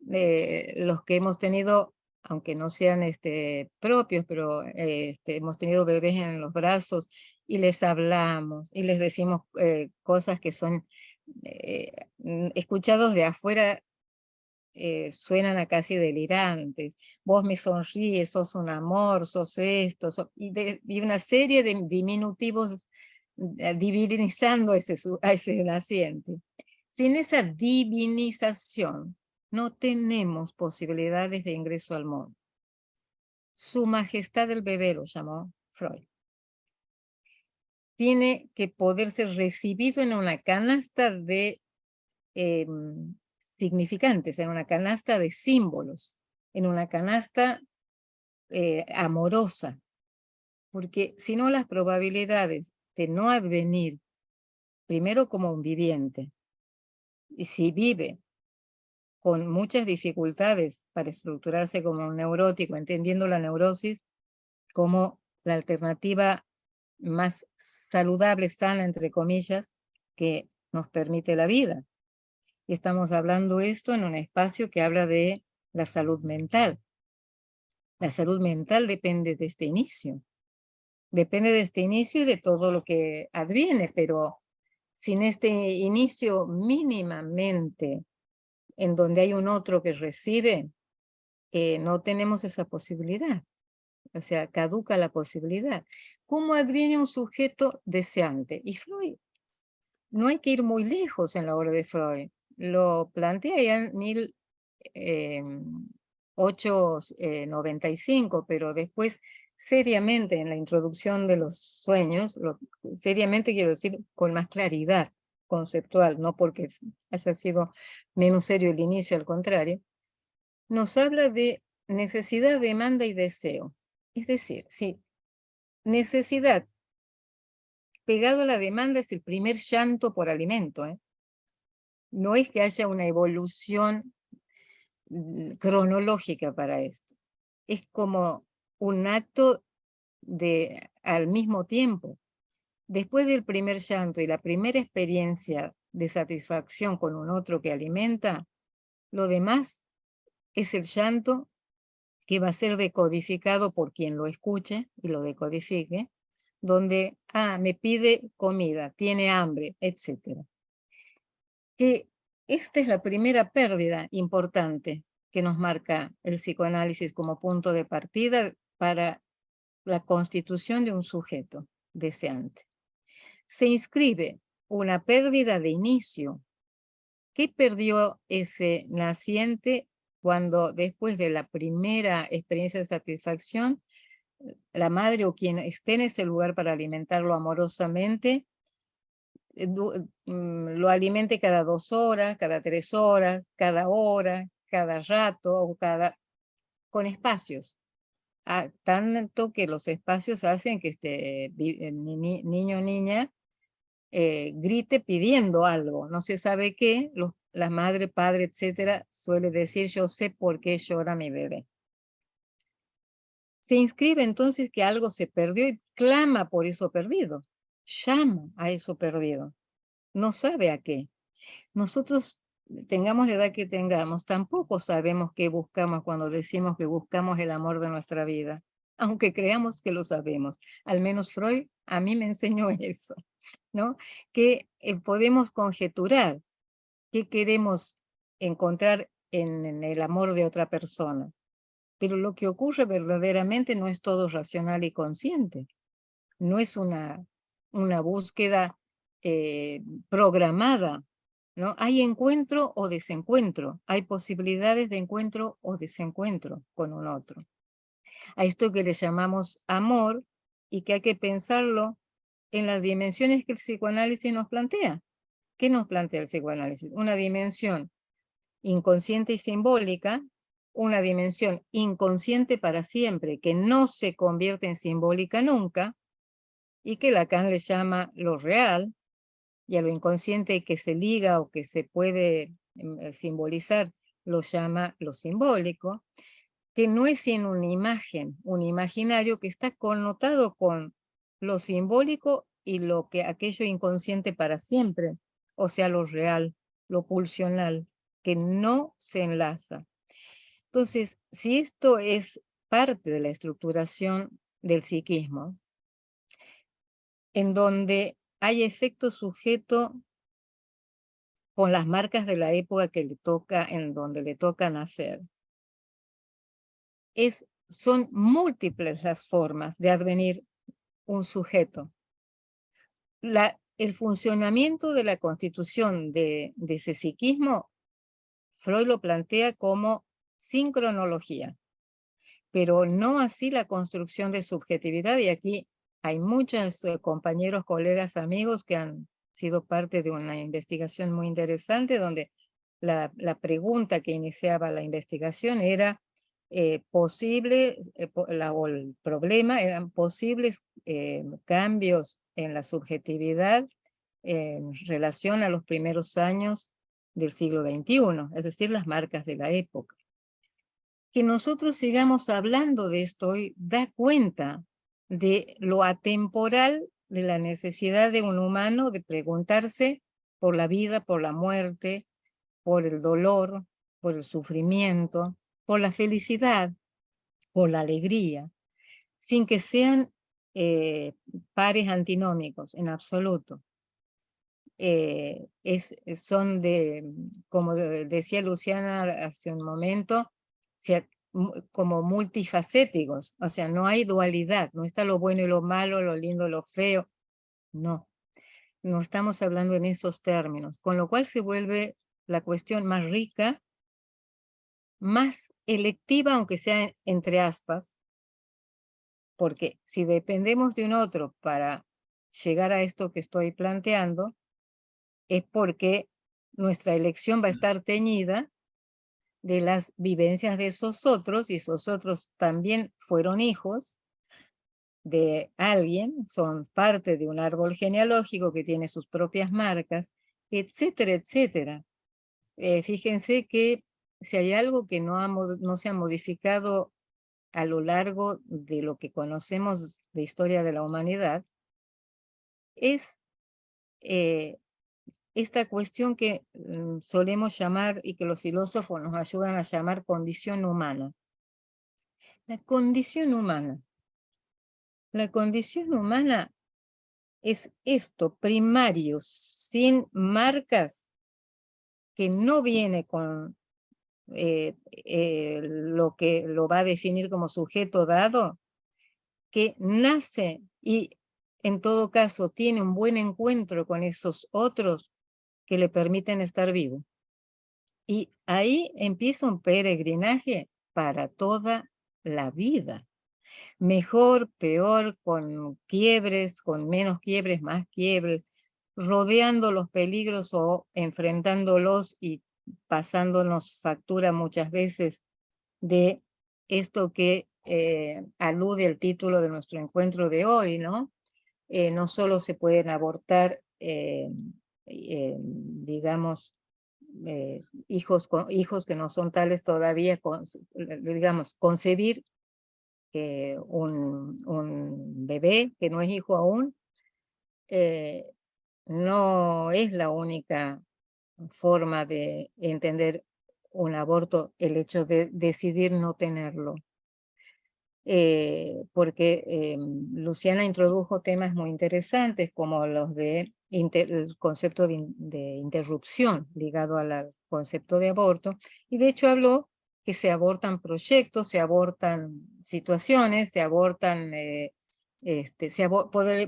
los que hemos tenido, aunque no sean propios, pero hemos tenido bebés en los brazos y les hablamos y les decimos cosas que son escuchados de afuera, suenan a casi delirantes. Vos me sonríes, sos un amor, sos esto, y una serie de diminutivos divinizando a ese naciente. Sin esa divinización, no tenemos posibilidades de ingreso al mundo. Su majestad el bebé lo llamó Freud. tiene que poder ser recibido en una canasta de significantes, en una canasta de símbolos, en una canasta amorosa, porque si no las probabilidades de no advenir, primero como un viviente, y si vive con muchas dificultades para estructurarse como un neurótico, entendiendo la neurosis como la alternativa más saludable, sana, entre comillas, que nos permite la vida. Y estamos hablando esto en un espacio que habla de la salud mental. La salud mental depende de este inicio. Depende de este inicio y de todo lo que adviene, pero sin este inicio mínimamente en donde hay un otro que recibe, no tenemos esa posibilidad. O sea, caduca la posibilidad. ¿Cómo adviene un sujeto deseante? Y Freud, no hay que ir muy lejos en la obra de Freud. Lo plantea ya en 1895, pero después seriamente en la introducción de los sueños, seriamente quiero decir con más claridad conceptual, no porque haya sido menos serio el inicio, al contrario, nos habla de necesidad, demanda y deseo. Es decir, si necesidad pegado a la demanda es el primer llanto por alimento, no es que haya una evolución cronológica para esto. Es como un acto de al mismo tiempo. Después del primer llanto y la primera experiencia de satisfacción con un otro que alimenta, lo demás es el llanto que va a ser decodificado por quien lo escuche y lo decodifique, donde, me pide comida, tiene hambre, etc. Que esta es la primera pérdida importante que nos marca el psicoanálisis como punto de partida para la constitución de un sujeto deseante. Se inscribe una pérdida de inicio. ¿Qué perdió ese naciente cuando después de la primera experiencia de satisfacción, la madre o quien esté en ese lugar para alimentarlo amorosamente, lo alimente cada 2 horas, cada 3 horas, cada hora, cada rato, o con espacios? Tanto que los espacios hacen que este niño o niña grite pidiendo algo, no se sabe qué, la madre, padre, etcétera, suele decir: yo sé por qué llora mi bebé. Se inscribe entonces que algo se perdió y clama por eso perdido, llama a eso perdido, no sabe a qué. Nosotros, tengamos la edad que tengamos, tampoco sabemos qué buscamos cuando decimos que buscamos el amor de nuestra vida, aunque creamos que lo sabemos. Al menos Freud a mí me enseñó eso, ¿no? Que podemos conjeturar qué queremos encontrar en el amor de otra persona, pero lo que ocurre verdaderamente no es todo racional y consciente, no es una búsqueda programada, ¿no? Hay encuentro o desencuentro, hay posibilidades de encuentro o desencuentro con un otro. A esto que le llamamos amor y que hay que pensarlo en las dimensiones que el psicoanálisis nos plantea. ¿Qué nos plantea el psicoanálisis? Una dimensión inconsciente y simbólica, una dimensión inconsciente para siempre, que no se convierte en simbólica nunca, y que Lacan le llama lo real, y a lo inconsciente que se liga o que se puede simbolizar lo llama lo simbólico, que no es sino una imagen, un imaginario que está connotado con lo simbólico y aquello inconsciente para siempre, o sea, lo real, lo pulsional, que no se enlaza. Entonces, si esto es parte de la estructuración del psiquismo, en donde hay efecto sujeto con las marcas de la época que le toca, en donde le toca nacer, son múltiples las formas de advenir un sujeto. El funcionamiento de la constitución de ese psiquismo, Freud lo plantea como sin cronología, pero no así la construcción de subjetividad, y aquí hay muchos compañeros, colegas, amigos que han sido parte de una investigación muy interesante donde la pregunta que iniciaba la investigación era posible, o el problema eran posibles cambios en la subjetividad en relación a los primeros años del siglo XXI, es decir, las marcas de la época. Que nosotros sigamos hablando de esto hoy da cuenta de lo atemporal de la necesidad de un humano de preguntarse por la vida, por la muerte, por el dolor, por el sufrimiento, por la felicidad, por la alegría, sin que sean pares antinómicos en absoluto. Son como decía Luciana hace un momento, como multifacéticos, o sea, no hay dualidad, no está lo bueno y lo malo, lo lindo y lo feo, no estamos hablando en esos términos, con lo cual se vuelve la cuestión más rica, más electiva, aunque sea entre aspas, porque si dependemos de un otro para llegar a esto que estoy planteando, es porque nuestra elección va a estar teñida de las vivencias de esos otros, y esos otros también fueron hijos de alguien, son parte de un árbol genealógico que tiene sus propias marcas, etcétera, etcétera. Fíjense que si hay algo que no se ha modificado a lo largo de lo que conocemos de historia de la humanidad, es esta cuestión que solemos llamar y que los filósofos nos ayudan a llamar condición humana. La condición humana. La condición humana es esto, primario, sin marcas, que no viene con lo que lo va a definir como sujeto dado, que nace y en todo caso tiene un buen encuentro con esos otros que le permiten estar vivo. Y ahí empieza un peregrinaje para toda la vida. Mejor, peor, con quiebres, con menos quiebres, más quiebres, rodeando los peligros o enfrentándolos y pasándonos factura muchas veces de esto que alude el título de nuestro encuentro de hoy, ¿no? No solo se pueden abortar, digamos, hijos que no son tales todavía, digamos, concebir un bebé que no es hijo aún, no es la única forma de entender un aborto, el hecho de decidir no tenerlo. Porque Luciana introdujo temas muy interesantes como los de el concepto de interrupción ligado al concepto de aborto, y de hecho habló que se abortan proyectos, se abortan situaciones, se abortan,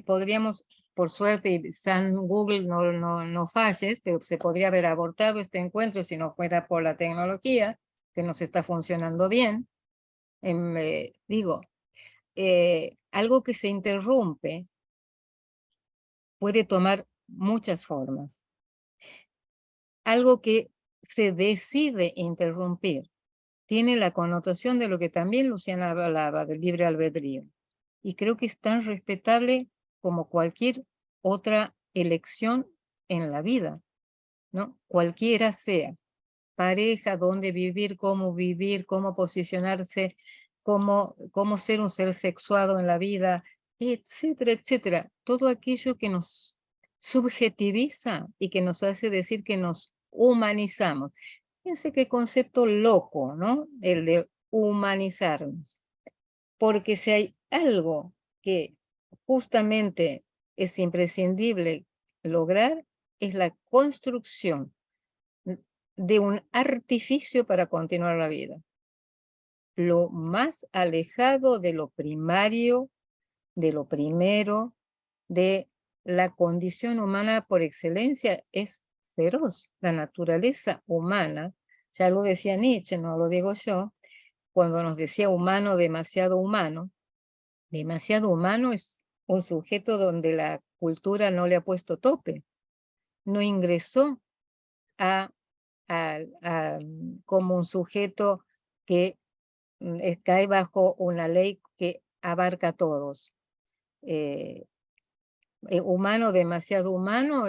podríamos, por suerte, y San Google no falles, pero se podría haber abortado este encuentro si no fuera por la tecnología, que nos está funcionando bien. Digo, algo que se interrumpe puede tomar muchas formas. Algo que se decide interrumpir tiene la connotación de lo que también Luciana hablaba, del libre albedrío. Y creo que es tan respetable como cualquier otra elección en la vida, ¿no? Cualquiera sea. Pareja, dónde vivir, cómo posicionarse, cómo ser un ser sexuado en la vida, etcétera, etcétera. Todo aquello que nos subjetiviza y que nos hace decir que nos humanizamos. Fíjense qué concepto loco, ¿no? El de humanizarnos. Porque si hay algo que justamente es imprescindible lograr, es la construcción de un artificio para continuar la vida. Lo más alejado de lo primario, de lo primero, de la condición humana por excelencia, es feroz. La naturaleza humana, ya lo decía Nietzsche, no lo digo yo, cuando nos decía humano, demasiado humano es un sujeto donde la cultura no le ha puesto tope, no ingresó como un sujeto que cae bajo una ley que abarca a todos. Humano, demasiado humano,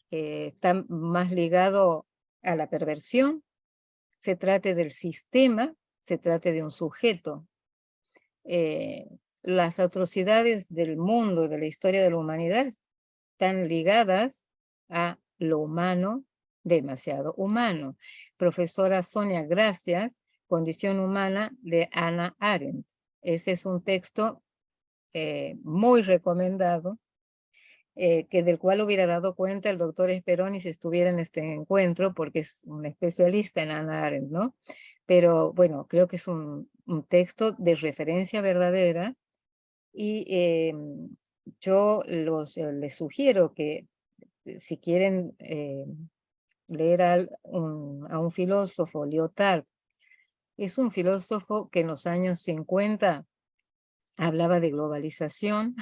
está más ligado a la perversión, se trate del sistema, se trate de un sujeto. Las atrocidades del mundo, de la historia de la humanidad, están ligadas a lo humano, demasiado humano. Profesora Sonia, gracias. Condición humana de Hannah Arendt. Ese es un texto muy recomendado, que del cual hubiera dado cuenta el doctor Speroni si estuviera en este encuentro, porque es un especialista en Hannah Arendt, ¿no? Pero bueno, creo que es un texto de referencia verdadera y yo les sugiero que si quieren leer a un filósofo, Lyotard, es un filósofo que en los años 50 hablaba de globalización,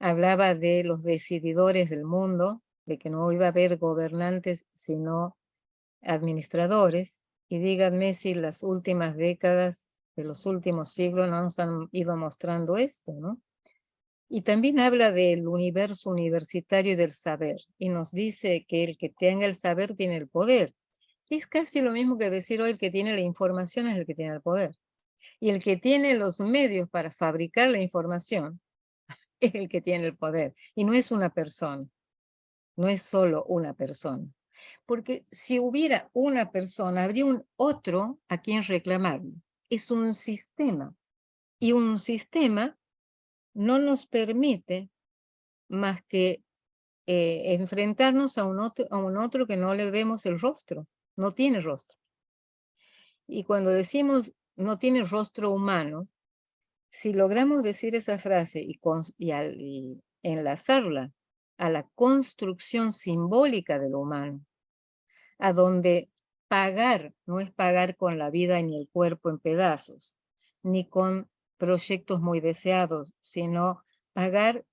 hablaba de los decididores del mundo, de que no iba a haber gobernantes sino administradores, y díganme si las últimas décadas de los últimos siglos no nos han ido mostrando esto, ¿no? Y también habla del universo universitario y del saber, y nos dice que el que tenga el saber tiene el poder. Es casi lo mismo que decir hoy el que tiene la información es el que tiene el poder. Y el que tiene los medios para fabricar la información es el que tiene el poder. Y no es una persona, no es solo una persona. Porque si hubiera una persona, habría un otro a quien reclamarlo. Es un sistema. Y un sistema no nos permite más que enfrentarnos a un otro que no le vemos el rostro, no tiene rostro. Y cuando decimos no tiene rostro humano, si logramos decir esa frase y enlazarla a la construcción simbólica de lo humano, a donde pagar no es pagar con la vida ni el cuerpo en pedazos, ni con proyectos muy deseados, sino pagar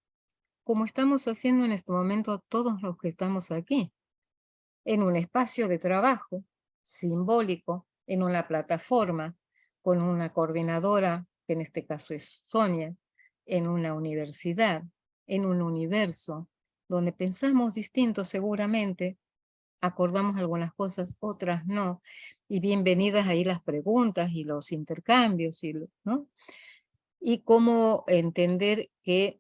como estamos haciendo en este momento todos los que estamos aquí, en un espacio de trabajo simbólico, en una plataforma, con una coordinadora, que en este caso es Sonia, en una universidad, en un universo, donde pensamos distintos seguramente, acordamos algunas cosas, otras no, y bienvenidas ahí las preguntas y los intercambios, ¿no? Y cómo entender que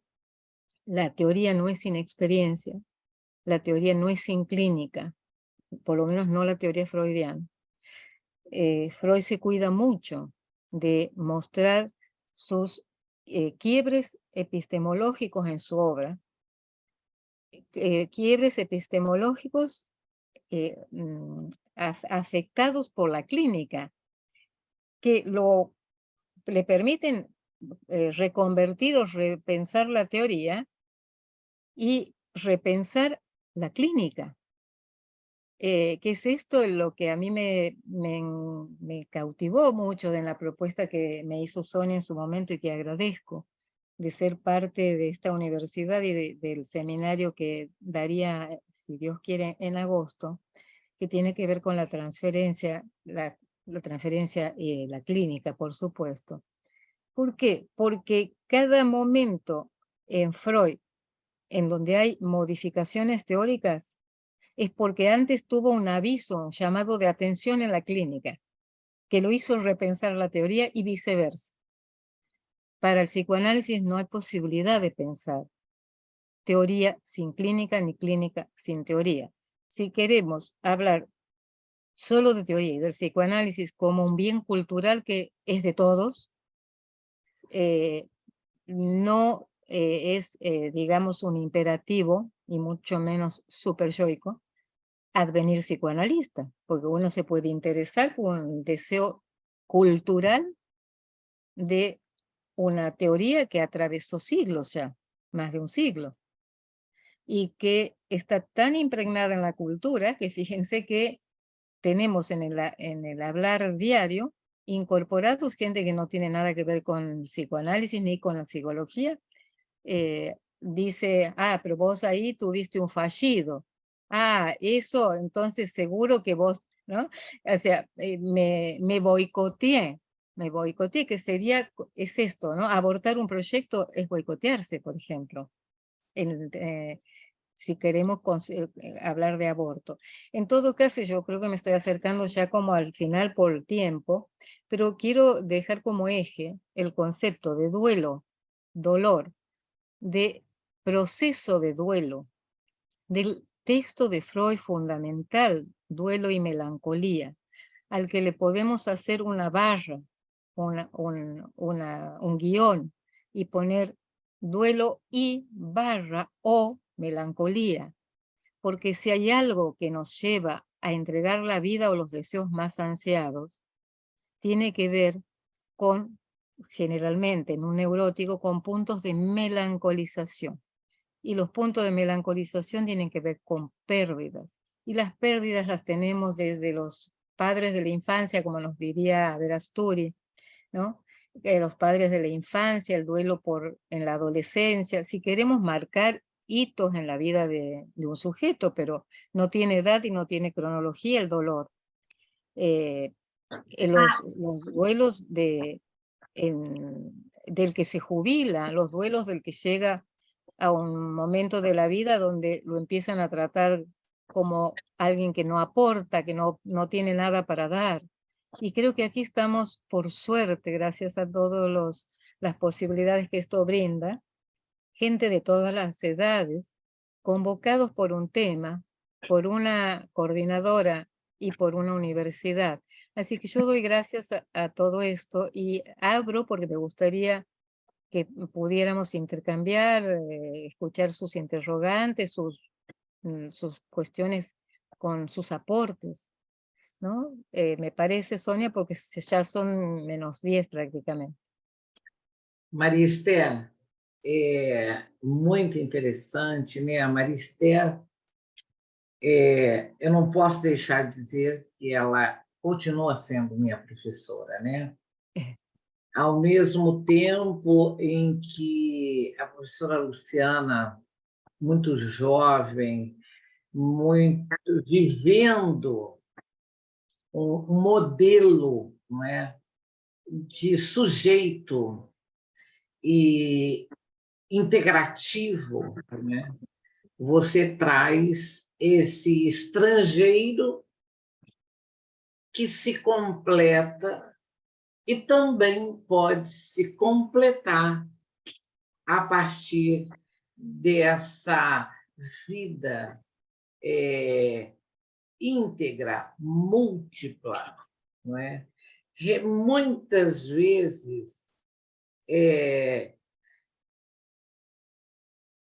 la teoría no es sin experiencia, la teoría no es sin clínica, por lo menos no la teoría freudiana. Freud se cuida mucho de mostrar sus quiebres epistemológicos en su obra, quiebres epistemológicos afectados por la clínica, que le permiten reconvertir o repensar la teoría y repensar la clínica. ¿Qué es esto? Lo que a mí me cautivó mucho en la propuesta que me hizo Sonia en su momento y que agradezco, de ser parte de esta universidad y del seminario que daría, si Dios quiere, en agosto, que tiene que ver con la transferencia, la transferencia y la clínica, por supuesto. ¿Por qué? Porque cada momento en Freud, en donde hay modificaciones teóricas, es porque antes tuvo un aviso, un llamado de atención en la clínica, que lo hizo repensar la teoría y viceversa. Para el psicoanálisis no hay posibilidad de pensar teoría sin clínica ni clínica sin teoría. Si queremos hablar solo de teoría y del psicoanálisis como un bien cultural que es de todos, no es, digamos, un imperativo y mucho menos superyoico advenir psicoanalista, porque uno se puede interesar por un deseo cultural de una teoría que atravesó siglos ya, más de un siglo, y que está tan impregnada en la cultura que fíjense que tenemos en el hablar diario incorporados gente que no tiene nada que ver con psicoanálisis ni con la psicología, dice, pero vos ahí tuviste un fallido. Eso, entonces seguro que vos, ¿no? O sea, me boicoteé, que sería, es esto, ¿no? Abortar un proyecto es boicotearse, por ejemplo, si queremos hablar de aborto. En todo caso, yo creo que me estoy acercando ya como al final por el tiempo, pero quiero dejar como eje el concepto de duelo, dolor, de proceso de duelo, del texto de Freud fundamental, Duelo y Melancolía, al que le podemos hacer una barra, un guión, y poner duelo y barra o melancolía, porque si hay algo que nos lleva a entregar la vida o los deseos más ansiados, tiene que ver con, generalmente en un neurótico, con puntos de melancolización. Y los puntos de melancolización tienen que ver con pérdidas. Y las pérdidas las tenemos desde los padres de la infancia, como nos diría Verasturi, ¿no? Los padres de la infancia, el duelo en la adolescencia. Si queremos marcar hitos en la vida de un sujeto, pero no tiene edad y no tiene cronología el dolor. Los duelos del que se jubila, los duelos del que llega a un momento de la vida donde lo empiezan a tratar como alguien que no aporta, que no tiene nada para dar. Y creo que aquí estamos, por suerte, gracias a todas las posibilidades que esto brinda, gente de todas las edades, convocados por un tema, por una coordinadora y por una universidad. Así que yo doy gracias a todo esto y abro porque me gustaría que pudiéramos intercambiar, escuchar sus interrogantes, sus cuestiones con sus aportes, ¿no? Me parece, Sonia, porque ya son -10 prácticamente. Maria Esther, muito interessante, né? A Maria Esther, eu não posso deixar de dizer que ela continua sendo minha professora, né? Ao mesmo tempo em que a professora Luciana, muito jovem, muito vivendo um modelo, não é, de sujeito e integrativo, né? Você traz esse estrangeiro que se completa e também pode se completar a partir dessa vida íntegra, múltipla, não é? Muitas vezes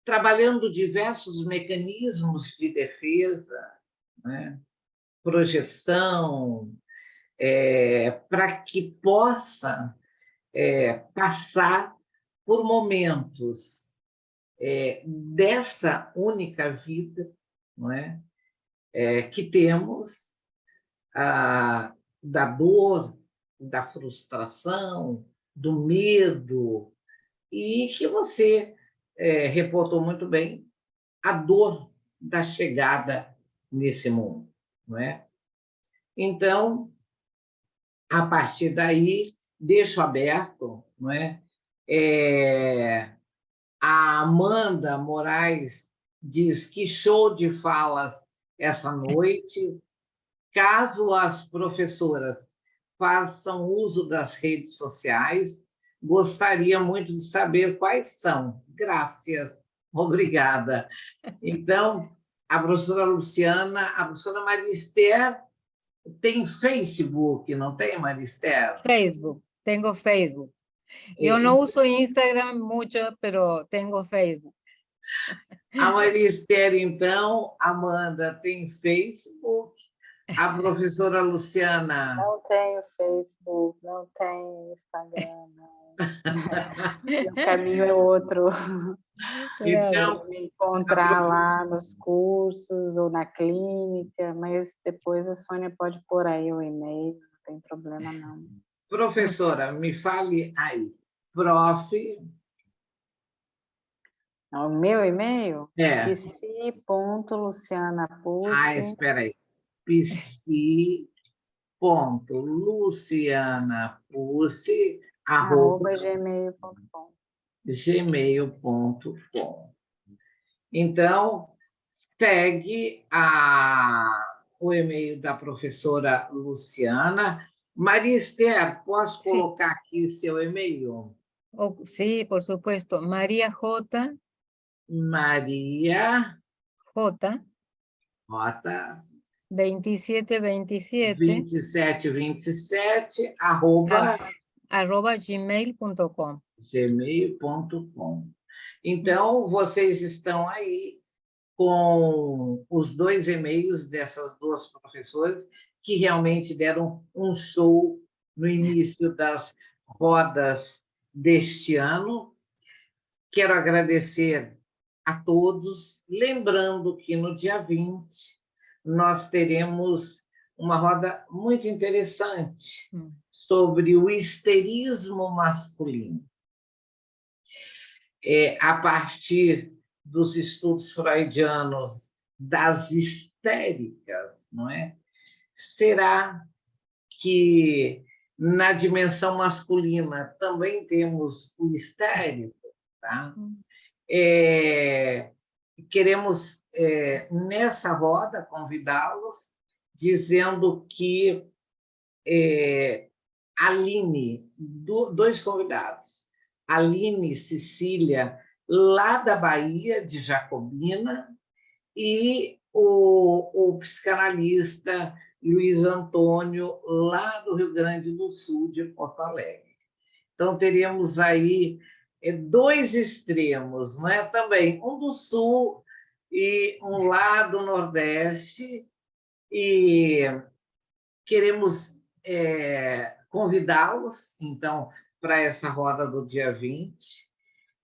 trabalhando diversos mecanismos de defesa, né? Projeção, para que possa passar por momentos dessa única vida, não é? Que temos, da dor, da frustração, do medo, e que você reportou muito bem, a dor da chegada nesse mundo, não é? Então, a partir daí, deixo aberto, não é? A Amanda Moraes diz que show de falas essa noite. Caso as professoras façam uso das redes sociais, gostaria muito de saber quais são. Graças, obrigada. Então, a professora Luciana, a professora Maria Esther tem Facebook, não tem, Maria Esther? Facebook, tengo Facebook. Yo no uso Instagram mucho, pero tengo Facebook. A Maria Esther, então, Amanda, tem Facebook. A professora Luciana... Não tenho Facebook, não tenho Instagram, não. O caminho é outro. Então, me encontrar lá nos cursos ou na clínica, mas depois a Sônia pode pôr aí o e-mail, não tem problema não. Professora, me fale aí, prof. O meu e-mail? É. psi.lucianapucci. Espera aí. psi.lucianapucci, @gmail.com. gmail.com. Então, segue o e-mail da professora Luciana. Maria Esther, posso Sí. colocar aqui seu e-mail? Sí, por supuesto. María J. Maria J. J. 2727 2727, @ gmail.com. gmail.com. Então, vocês estão aí com os 2 e-mails dessas 2 professoras que realmente deram um show no início das rodas deste ano. Quero agradecer a todos, lembrando que no dia 20 nós teremos uma roda muito interessante sobre o histerismo masculino. A partir dos estudos freudianos das histéricas, não é? Será que na dimensão masculina também temos o histérico, tá? Queremos, nessa roda, convidá-los, dizendo que Aline, 2 convidados, Aline e Cecília, lá da Bahia, de Jacobina, e o psicanalista Luiz Antônio, lá do Rio Grande do Sul, de Porto Alegre. Então, teríamos aí 2 extremos, não é? Também um do Sul e um lá do Nordeste, e queremos convidá-los, então, para essa roda do dia 20.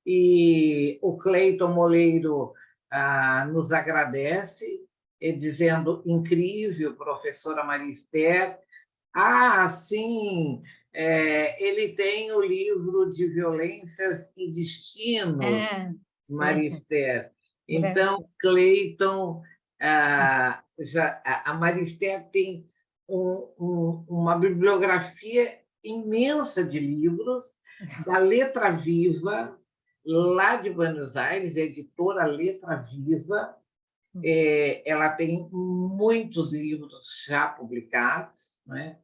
E o Cleiton Moleiro nos agradece, dizendo: incrível, professora Maria Esther. Sim, ele tem o livro de Violências e Destinos, Maria Esther. Então, Cleiton, a Maria Esther tem uma bibliografia imensa de livros da Letra Viva, lá de Buenos Aires, editora Letra Viva. Ela tem muitos livros já publicados, não é?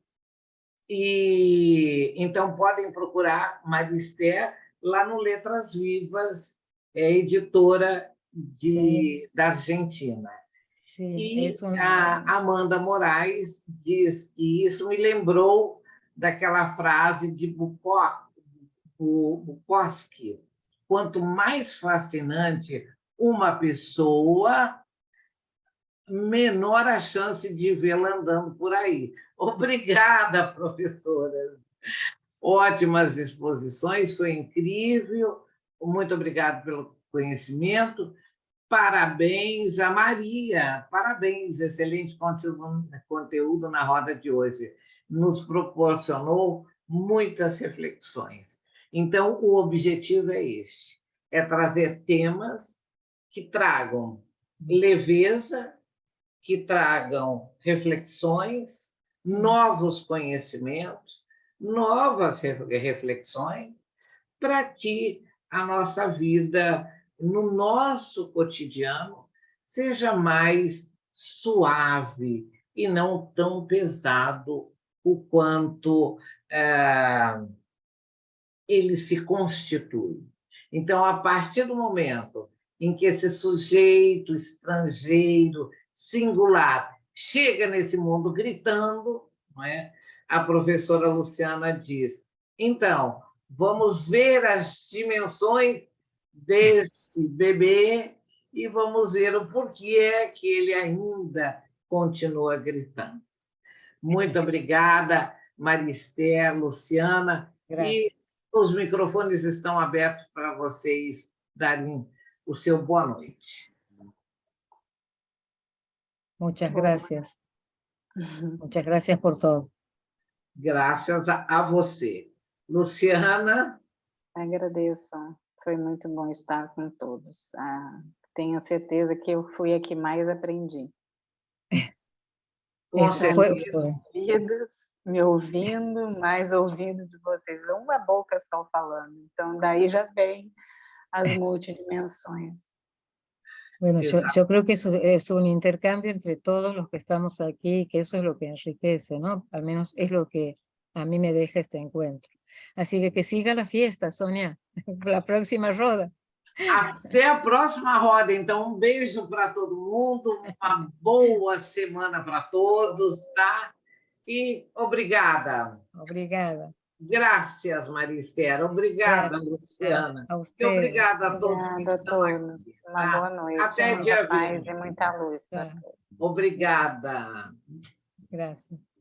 E então podem procurar Maria Esther lá no Letras Vivas, editora da Argentina. E a Amanda Moraes diz que isso me lembrou daquela frase de Bukowski: quanto mais fascinante uma pessoa, menor a chance de vê-la andando por aí. Obrigada, professora. Ótimas exposições, foi incrível. Muito obrigada pelo conhecimento. Parabéns a Maria, parabéns, excelente conteúdo na roda de hoje. Nos proporcionou muitas reflexões. Então, o objetivo é este: é trazer temas que tragam leveza, que tragam reflexões, novos conhecimentos, novas reflexões, para que a nossa vida, no nosso cotidiano, seja mais suave e não tão pesado o quanto ele se constitui. Então, a partir do momento em que esse sujeito estrangeiro, singular, chega nesse mundo gritando, não é? A professora Luciana diz: então, vamos ver as dimensões desse bebê e vamos ver o porquê que ele ainda continua gritando. Muito obrigada, Maria Esther, Luciana. Gracias. E os microfones estão abertos para vocês darem o seu boa noite. Muchas gracias. Muchas gracias por todo. Graças a você. Luciana? Agradeço. Foi muito bom estar com todos. Tenho certeza que eu fui a que mais aprendi. Com Eso fue, certeza. fue. Ouvidos, me ouvindo, mais ouvindo de vocês. Uma boca só falando. Então, daí já vem as multidimensões. Bueno, Exacto. yo creo que eso es un intercambio entre todos los que estamos aquí, que eso es lo que enriquece, ¿no? Al menos es lo que a mí me deja este encuentro. Así que siga la fiesta, Sônia, la próxima roda. Até a próxima roda, então. Um beijo para todo mundo, uma boa semana para todos, tá? E obrigada. Obrigada. Graças, Maristela. Obrigada, Gracias. Luciana. A E usted. obrigada a todos que Obrigada a estão todos. aqui. Uma Tá? boa noite. Até Muita dia paz 20. e muita luz para Tá. todos. Obrigada. Gracias.